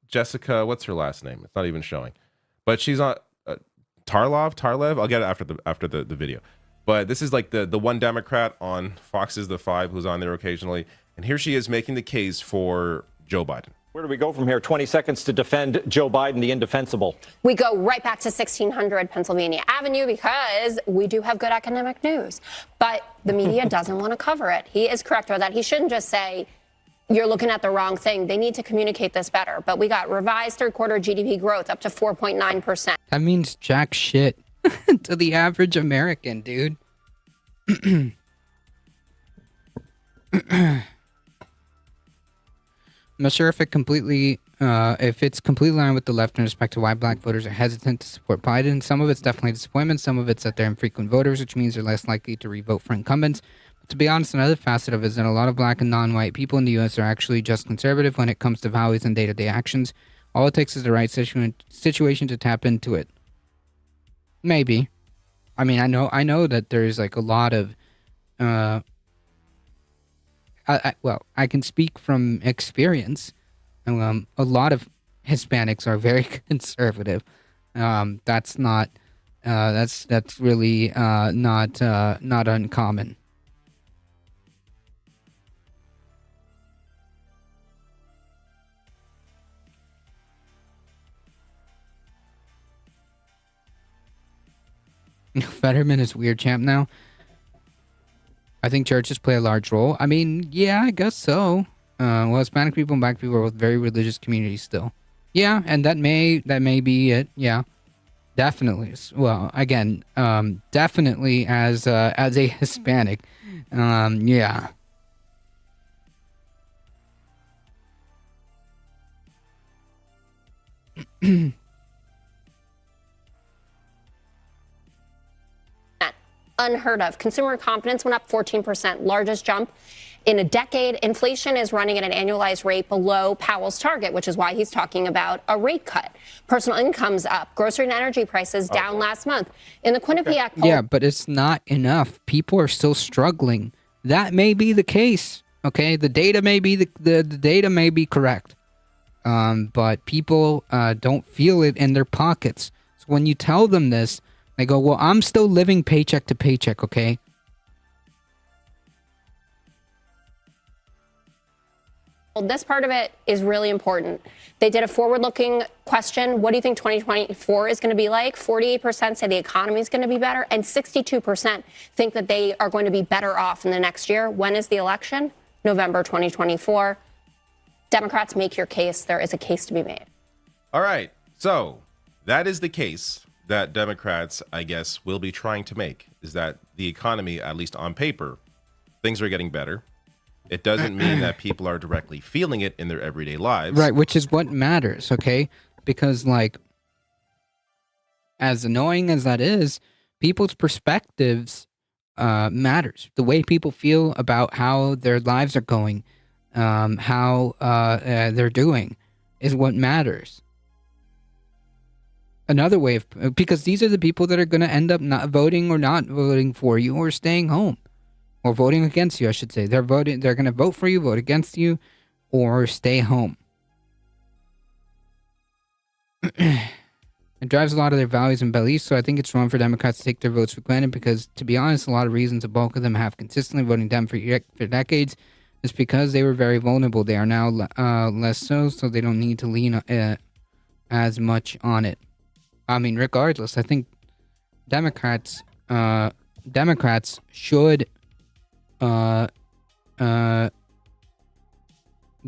Jessica. What's her last name? It's not even showing, but she's on Tarlev. I'll get it after the video. But this is the one Democrat on Fox's The Five who's on there occasionally, and here she is making the case for Joe Biden. Where do we go from here? 20 seconds to defend Joe Biden, the indefensible. We go right back to 1600 Pennsylvania Avenue because we do have good academic news. But the media doesn't want to cover it. He is correct about that. He shouldn't just say, you're looking at the wrong thing. They need to communicate this better. But we got revised third quarter GDP growth up to 4.9%. That means jack shit to the average American, dude. I'm not sure if it's completely aligned with the left in respect to why black voters are hesitant to support Biden. Some of it's definitely disappointment. Some of it's that they're infrequent voters, which means they're less likely to re-vote for incumbents. But to be honest, another facet of it is that a lot of black and non-white people in the U.S. are actually just conservative when it comes to values and day-to-day actions. All it takes is the right situation to tap into it. Maybe. I mean, I know that there's a lot of I can speak from experience. A lot of Hispanics are very conservative. That's really not uncommon. Fetterman is weird champ now. I think churches play a large role. I mean, yeah, I guess so. Well, Hispanic people and black people are both very religious communities still. Yeah, and that may be it. Yeah, definitely. Well, again, definitely as a Hispanic, yeah. unheard of. Consumer confidence went up 14%, largest jump in a decade. Inflation is running at an annualized rate below Powell's target, which is why he's talking about a rate cut. Personal income's up. Grocery and energy prices down last month. In the Quinnipiac poll, Yeah, but it's not enough. People are still struggling. That may be the case. Okay, the data may be the data may be correct, but people don't feel it in their pockets. So when you tell them this, they go, "Well, I'm still living paycheck to paycheck." Okay. this part of it is really important. They did a forward-looking question. What do you think 2024 is going to be like? 48% say the economy is going to be better, and 62% think that they are going to be better off in the next year. When is the election? November 2024. Democrats, make your case. There is a case to be made. All right. So that is the case that Democrats, I guess, will be trying to make, is that the economy, at least on paper, things are getting better. It doesn't mean that people are directly feeling it in their everyday lives. Right, which is what matters, okay? Because, like, as annoying as that is, people's perspectives matters. The way people feel about how their lives are going, how they're doing, is what matters. Another way of, because these are the people that are going to end up not voting or not voting for you or staying home. Or voting against you, I should say. They're going to vote for you, vote against you, or stay home. It drives a lot of their values and beliefs, so I think it's wrong for Democrats to take their votes for granted because, to be honest, a lot of reasons a bulk of them have consistently voting Dem for decades is because they were very vulnerable. They are now less so they don't need to lean as much on it. I mean, regardless, I think Democrats should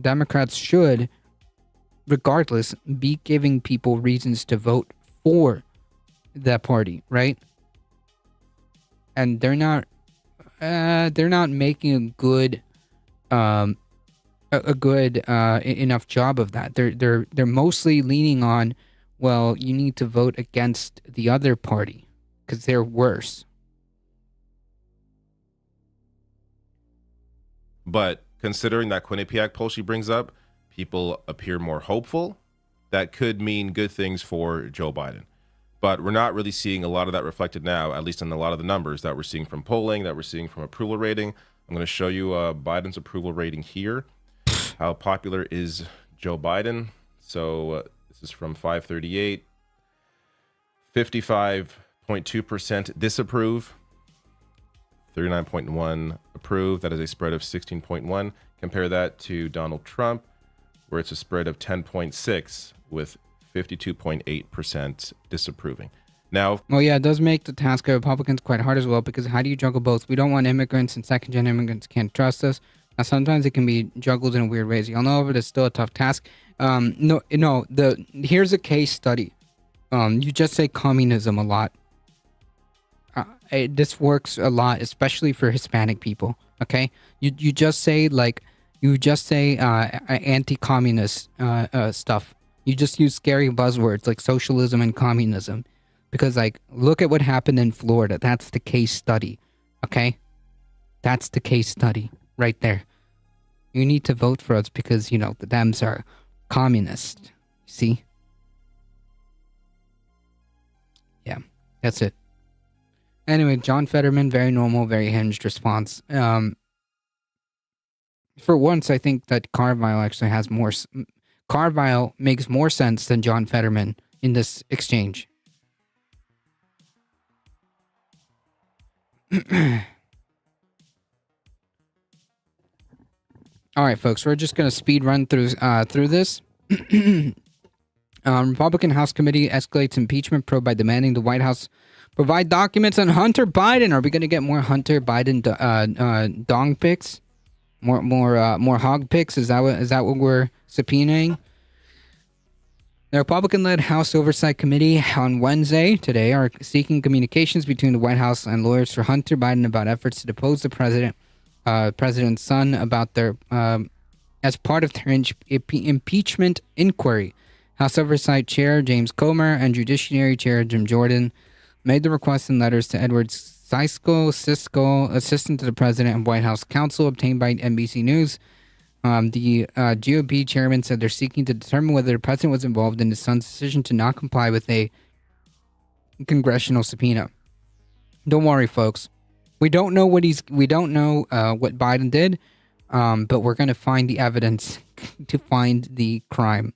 Democrats should, regardless, be giving people reasons to vote for that party, right? And they're not making a good enough job of that. They're mostly leaning on, well, you need to vote against the other party because they're worse. But considering that Quinnipiac poll she brings up, people appear more hopeful. That could mean good things for Joe Biden. But we're not really seeing a lot of that reflected now, at least in a lot of the numbers that we're seeing from polling, that we're seeing from approval rating. I'm going to show you Biden's approval rating here. How popular is Joe Biden? So this is from 538. 55.2% disapprove. 39.1 approve. That is a spread of 16.1. Compare that to Donald Trump, where it's a spread of 10.6 with 52.8% disapproving. Now, well, yeah, it does make the task of Republicans quite hard as well, because how do you juggle both? We don't want immigrants, and second-gen immigrants can't trust us. Now, sometimes it can be juggled in weird ways. Y'all know, but it's still a tough task. Here's a case study. You just say communism a lot. This works a lot, especially for Hispanic people. Okay, you just say anti-communist stuff. You just use scary buzzwords like socialism and communism, because like look at what happened in Florida. That's the case study. Okay, that's the case study right there. You need to vote for us because the Dems are communist. See? Yeah, that's it. Anyway, John Fetterman, very normal, very hinged response. For once, I think that Carville actually has more... Carville makes more sense than John Fetterman in this exchange. All right, folks, we're just going to speed run through this. Republican House Committee escalates impeachment probe by demanding the White House provide documents on Hunter Biden. Are we going to get more Hunter Biden dong pics? More hog pics? Is that what we're subpoenaing? The Republican-led House Oversight Committee on Wednesday, today, are seeking communications between the White House and lawyers for Hunter Biden about efforts to depose the president's son about their as part of their impeachment inquiry. House Oversight Chair James Comer and Judiciary Chair Jim Jordan made the request in letters to Edward Siskel, assistant to the president and White House counsel, obtained by NBC News. The GOP chairman said they're seeking to determine whether the president was involved in his son's decision to not comply with a congressional subpoena. Don't worry, folks. We don't know what what Biden did, but we're going to find the evidence to find the crime.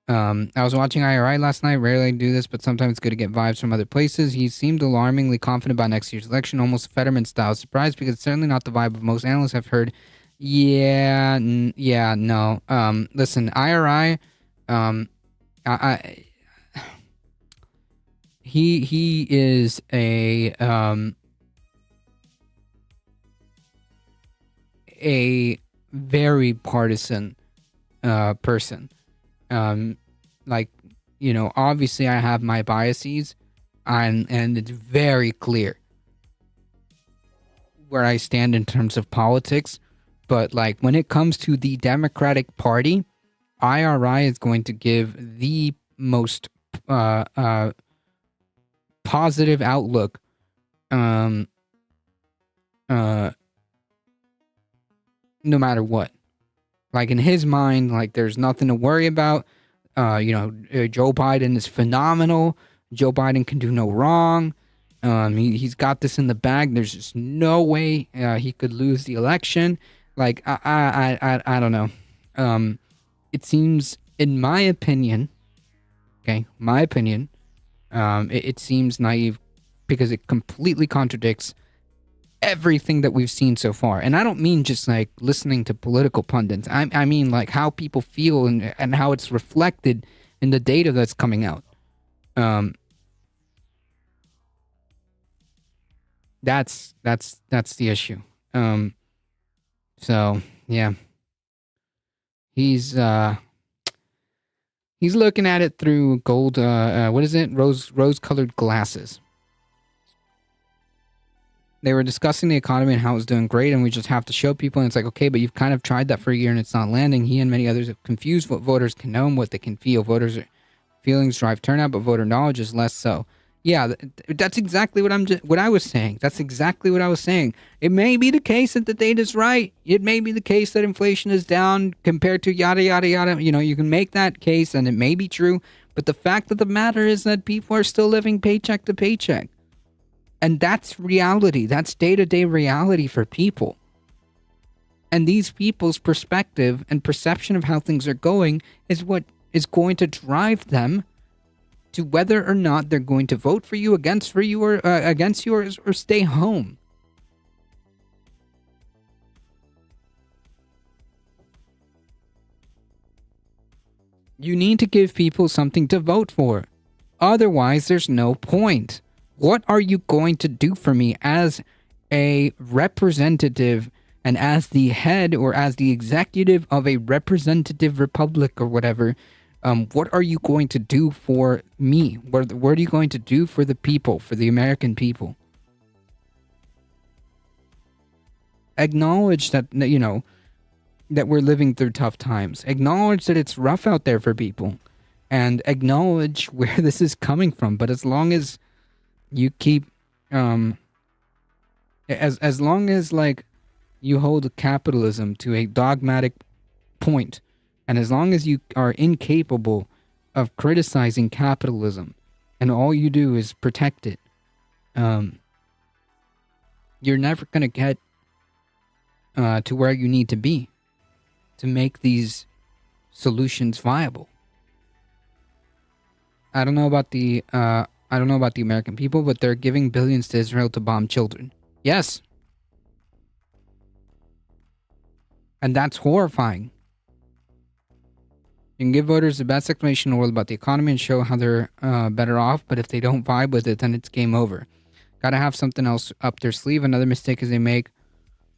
I was watching IRI last night. Rarely do this, but sometimes it's good to get vibes from other places. He seemed alarmingly confident about next year's election, almost Fetterman style. Surprised because it's certainly not the vibe of most analysts I've heard. No. Listen, IRI, he is a very partisan person. Obviously I have my biases and it's very clear where I stand in terms of politics. But when it comes to the Democratic Party, IRI is going to give the most positive outlook no matter what. In his mind, there's nothing to worry about. Joe Biden is phenomenal. Joe Biden can do no wrong. He's got this in the bag. There's just no way he could lose the election. I don't know. It seems, in my opinion, it seems naive because it completely contradicts everything that we've seen so far. And I don't mean just listening to political pundits. I mean how people feel and how it's reflected in the data that's coming out. That's the issue. So yeah, he's looking at it through gold. What is it? Rose-colored glasses. They were discussing the economy and how it's doing great, and we just have to show people. And it's okay, but you've kind of tried that for a year and it's not landing. He and many others have confused what voters can know and what they can feel. Voters' feelings drive turnout, but voter knowledge is less so. Yeah, that's exactly what I was saying. That's exactly what I was saying. It may be the case that the data's right. It may be the case that inflation is down compared to yada, yada, yada. You can make that case and it may be true. But the fact of the matter is that people are still living paycheck to paycheck. And that's reality. That's day-to-day reality for people. And these people's perspective and perception of how things are going is what is going to drive them to whether or not they're going to vote for you, against you, or stay home. You need to give people something to vote for. Otherwise, there's no point. What are you going to do for me as a representative and as the head or as the executive of a representative republic or whatever? What are you going to do for me? What are you going to do for the people, for the American people? Acknowledge that, that we're living through tough times. Acknowledge that it's rough out there for people. And acknowledge where this is coming from. But as long as you keep, as long as, you hold capitalism to a dogmatic point, and as long as you are incapable of criticizing capitalism and all you do is protect it, you're never going to get to where you need to be to make these solutions viable. I don't know about the American people, but they're giving billions to Israel to bomb children. Yes. And that's horrifying. You can give voters the best explanation in the world about the economy and show how they're better off, but if they don't vibe with it, then it's game over. Gotta have something else up their sleeve. Another mistake is they make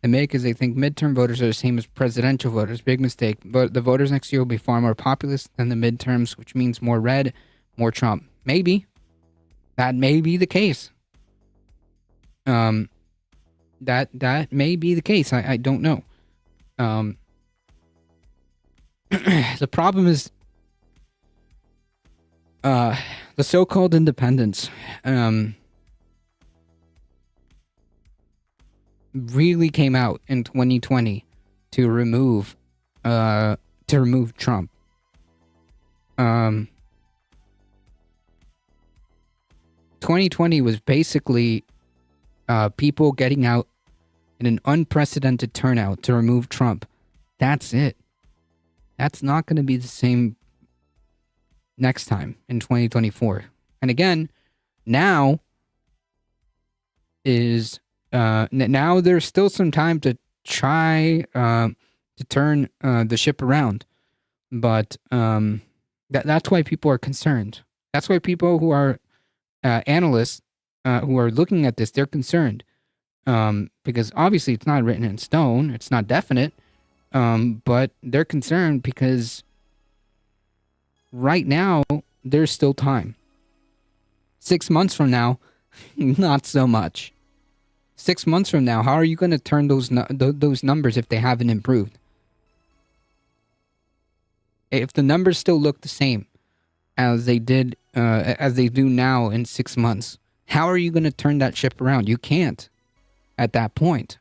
is they think midterm voters are the same as presidential voters. Big mistake. But the voters next year will be far more populist than the midterms, which means more red, more Trump. Maybe. That may be the case. That may be the case. I don't know. The problem is the so-called independents. really came out in 2020 to remove Trump. 2020 was basically people getting out in an unprecedented turnout to remove Trump. That's it. That's not going to be the same next time in 2024. And again, now there's still some time to try to turn the ship around, but that's why people are concerned. That's why people who are analysts who are looking at this, they're concerned, because obviously it's not written in stone, it's not definite, but they're concerned because right now there's still time. 6 months from now, not so much. 6 months from now, how are you going to turn those numbers if they haven't improved? If the numbers still look the same as they did, as they do now in 6 months, how are you going to turn that ship around? You can't at that point.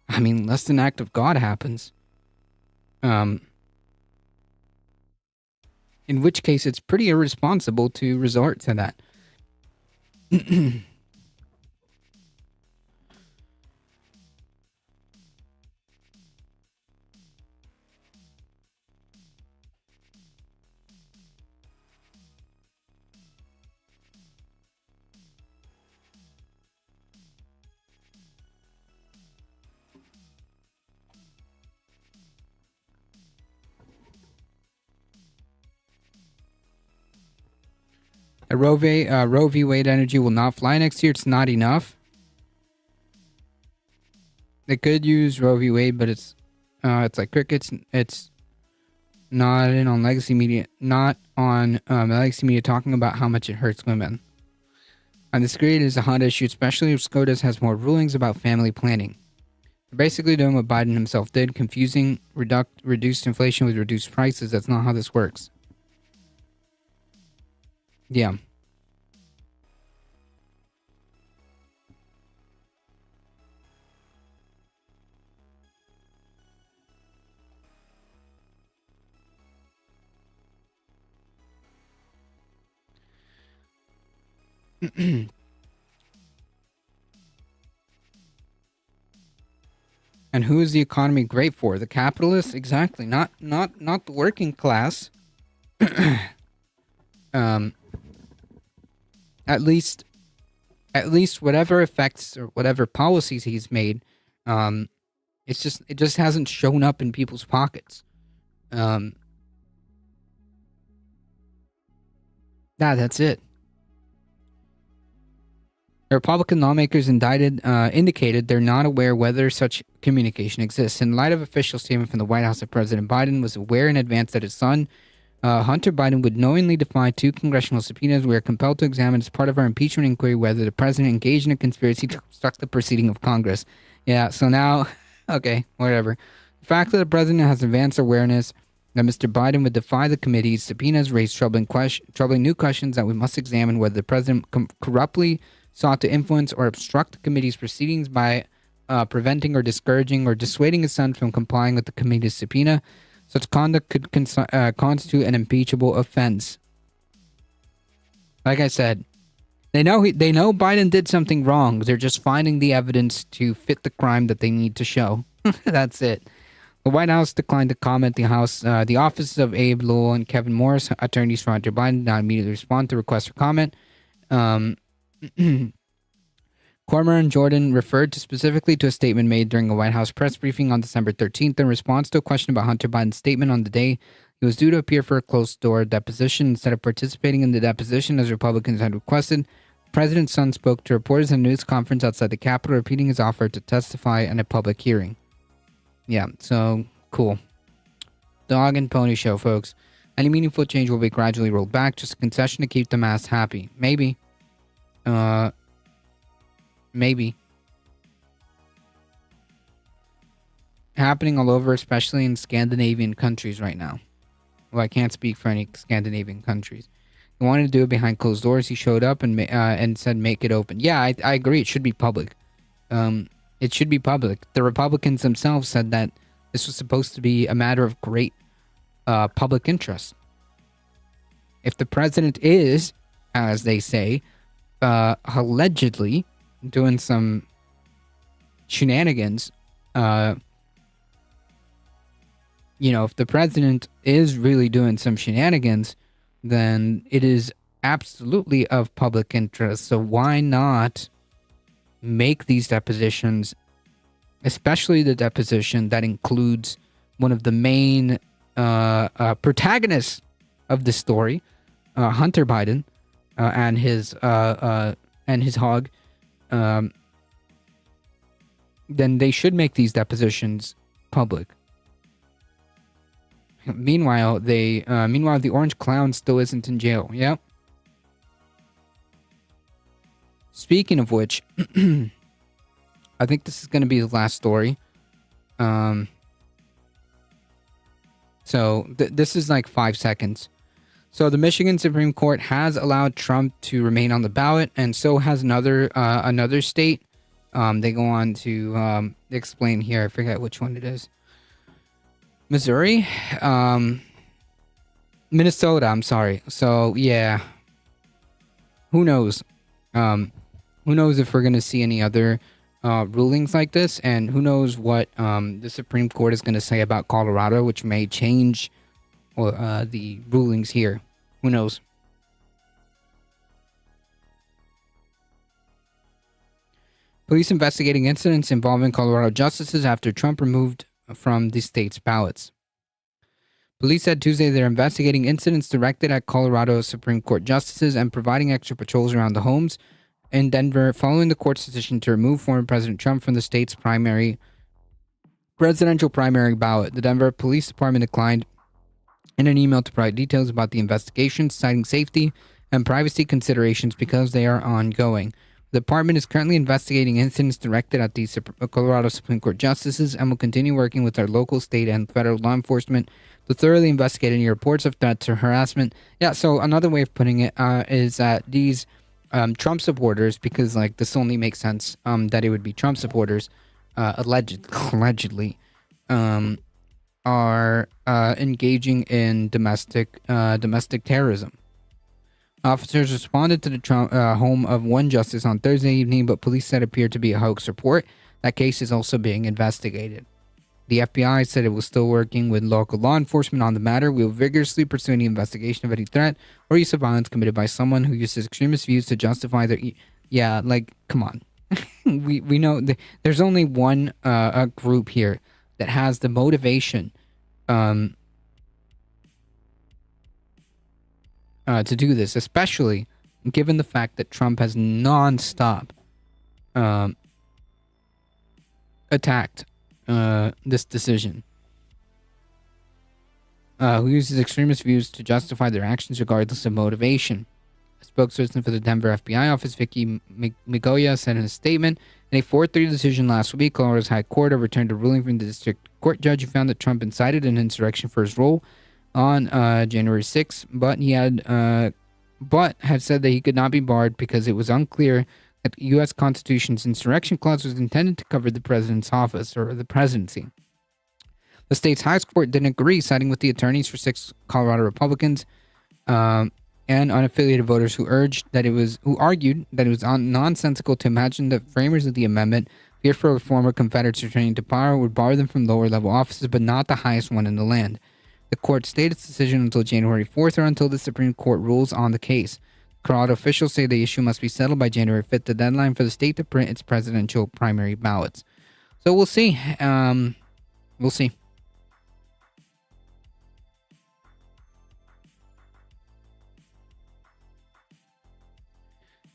I mean, unless an act of God happens. In which case, it's pretty irresponsible to resort to that. Roe v. Wade energy will not fly next year. It's not enough. They could use Roe v. Wade, but it's like crickets. It's not in on legacy media. Not on legacy media talking about how much it hurts women. And this created is a hot issue, especially if SCOTUS has more rulings about family planning. They're basically doing what Biden himself did, confusing reduced inflation with reduced prices. That's not how this works. Yeah. And who is the economy great for? The capitalists? Exactly. Not the working class. At least whatever effects or whatever policies he's made, it just hasn't shown up in people's pockets. That's it. The Republican lawmakers indicated they're not aware whether such communication exists. In light of official statement from the White House that President Biden was aware in advance that his son, Hunter Biden, would knowingly defy 2 congressional subpoenas. We are compelled to examine as part of our impeachment inquiry whether the president engaged in a conspiracy to obstruct the proceeding of Congress. Yeah, so now, okay, whatever. The fact that the president has advanced awareness that Mr. Biden would defy the committee's subpoenas raised troubling new questions that we must examine whether the president corruptly sought to influence or obstruct the committee's proceedings by preventing or discouraging or dissuading his son from complying with the committee's subpoena. Such conduct could constitute an impeachable offense. Like I said, they know Biden did something wrong. They're just finding the evidence to fit the crime that they need to show. That's it. The White House declined to comment. The offices of Abe Lowell and Kevin Morris, attorneys for Hunter Biden, did not immediately respond to requests for comment. Cormier Jordan referred specifically to a statement made during a White House press briefing on December 13th in response to a question about Hunter Biden's statement on the day he was due to appear for a closed-door deposition. Instead of participating in the deposition as Republicans had requested, the president's son spoke to reporters in a news conference outside the Capitol, repeating his offer to testify in a public hearing. Yeah, so cool. Dog and pony show, folks. Any meaningful change will be gradually rolled back, just a concession to keep the mass happy. Maybe. Maybe. Happening all over, especially in Scandinavian countries right now. Well, I can't speak for any Scandinavian countries. He wanted to do it behind closed doors. He showed up and said, make it open. Yeah, I agree. It should be public. It should be public. The Republicans themselves said that this was supposed to be a matter of great public interest. If the president is, as they say, allegedly doing some shenanigans, if the president is really doing some shenanigans, then it is absolutely of public interest. So why not make these depositions, especially the deposition that includes one of the main protagonists of the story, Hunter Biden, and his hog, then they should make these depositions public. Meanwhile, the orange clown still isn't in jail. Yeah. Speaking of which, I think this is going to be the last story. So this is like 5 seconds. So the Michigan Supreme Court has allowed Trump to remain on the ballot, and so has another state. They go on to explain here. I forget which one it is. Missouri, Minnesota. I'm sorry. So yeah, who knows? Who knows if we're going to see any other rulings like this, and who knows what the Supreme Court is going to say about Colorado, which may change the rulings here. Who knows? Police investigating incidents involving Colorado justices after Trump removed from the state's ballots. Police said Tuesday they're investigating incidents directed at Colorado Supreme Court justices and providing extra patrols around the homes in Denver following the court's decision to remove former President Trump from the state's presidential primary ballot. The Denver Police Department declined in an email to provide details about the investigation, citing safety and privacy considerations because they are ongoing. The department is currently investigating incidents directed at the Colorado Supreme Court justices and will continue working with our local, state, and federal law enforcement to thoroughly investigate any reports of threats or harassment. Yeah, so another way of putting it is that these Trump supporters, because this only makes sense that it would be Trump supporters, allegedly, are engaging in domestic terrorism. Officers responded to the home of one justice on Thursday evening, but police said it appeared to be a hoax report. That case is also being investigated. The FBI said it was still working with local law enforcement on the matter. We will vigorously pursue any investigation of any threat or use of violence committed by someone who uses extremist views to justify their... come on. we know there's only one group here that has the motivation to do this, especially given the fact that Trump has nonstop attacked this decision. Who uses extremist views to justify their actions regardless of motivation. A spokesperson for the Denver FBI office, Vicky Migoya, said in a statement, in a 4-3 decision last week, Colorado's High Court overturned a ruling from the district court judge who found that Trump incited an insurrection for his role on January 6th, but had said that he could not be barred because it was unclear that the U.S. Constitution's insurrection clause was intended to cover the president's office or the presidency. The state's highest court didn't agree, siding with the attorneys for 6 Colorado Republicans and unaffiliated voters who argued that it was nonsensical to imagine the framers of the amendment feared for former Confederates returning to power would bar them from lower-level offices, but not the highest one in the land. The court stayed its decision until January 4th or until the Supreme Court rules on the case. Colorado officials say the issue must be settled by January 5th, the deadline for the state to print its presidential primary ballots. So we'll see. We'll see.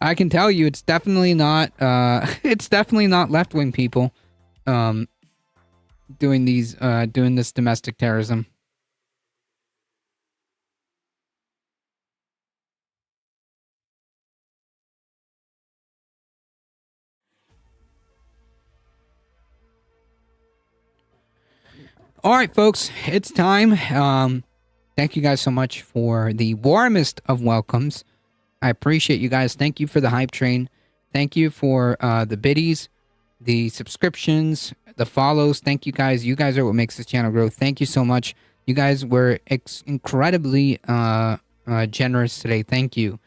I can tell you, it's definitely not. It's definitely not left-wing people doing this domestic terrorism. All right, folks, it's time. Thank you guys so much for the warmest of welcomes. I appreciate you guys. Thank you for the hype train. Thank you for the biddies, the subscriptions, the follows. Thank you guys. You guys are what makes this channel grow. Thank you so much. You guys were incredibly generous today. Thank you.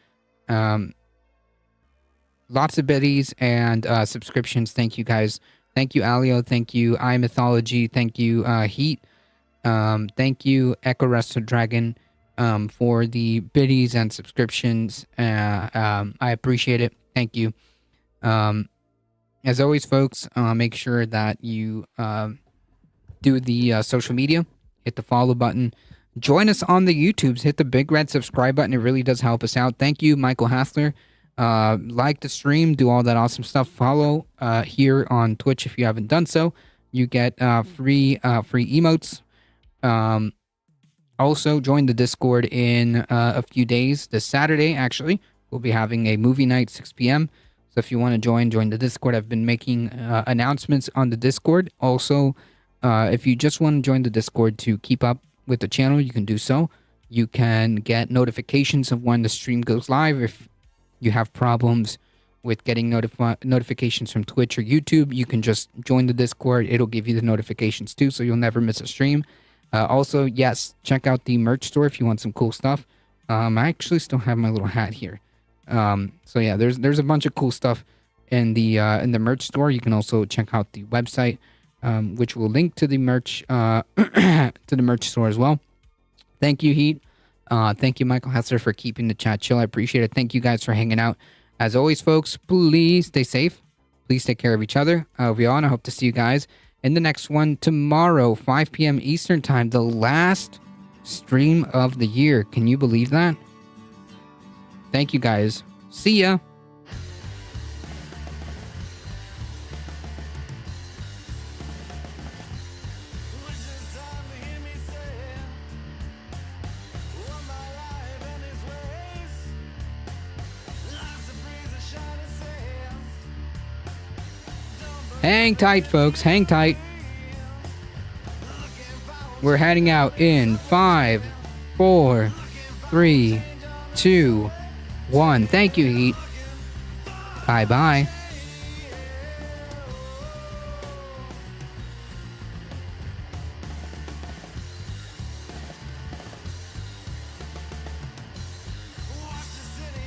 Lots of biddies and subscriptions. Thank you guys. Thank you, Alio. Thank you, iMythology. Thank you, Heat. Thank you, Echo Wrestler Dragon, for the biddies and subscriptions. I appreciate it. Thank you. As always, folks, make sure that you do the social media. Hit the follow button. Join us on the YouTubes. Hit the big red subscribe button. It really does help us out. Thank you, Michael Hassler. Like the stream. Do all that awesome stuff. Follow here on Twitch if you haven't done so. You get free emotes. Also, join the Discord in a few days. This Saturday, actually, we'll be having a movie night, 6 p.m. So if you want to join the Discord. I've been making announcements on the Discord. Also, if you just want to join the Discord to keep up with the channel, you can do so. You can get notifications of when the stream goes live. If you have problems with getting notifications from Twitch or YouTube, you can just join the Discord. It'll give you the notifications too, so you'll never miss a stream. Also, yes, check out the merch store if you want some cool stuff. I actually still have my little hat here. So yeah, there's a bunch of cool stuff in the merch store. You can also check out the website, which will link to the merch to the merch store as well. Thank you, Heat. Thank you, Michael Hassler, for keeping the chat chill. I appreciate it. Thank you guys for hanging out. As always, folks, please stay safe. Please take care of each other. We all, and I hope to see you guys in the next one tomorrow, 5 p.m. Eastern time, the last stream of the year. Can you believe that? Thank you, guys. See ya. Hang tight, folks. Hang tight. We're heading out in 5, 4, 3, 2, 1. Thank you, Heat. Bye-bye.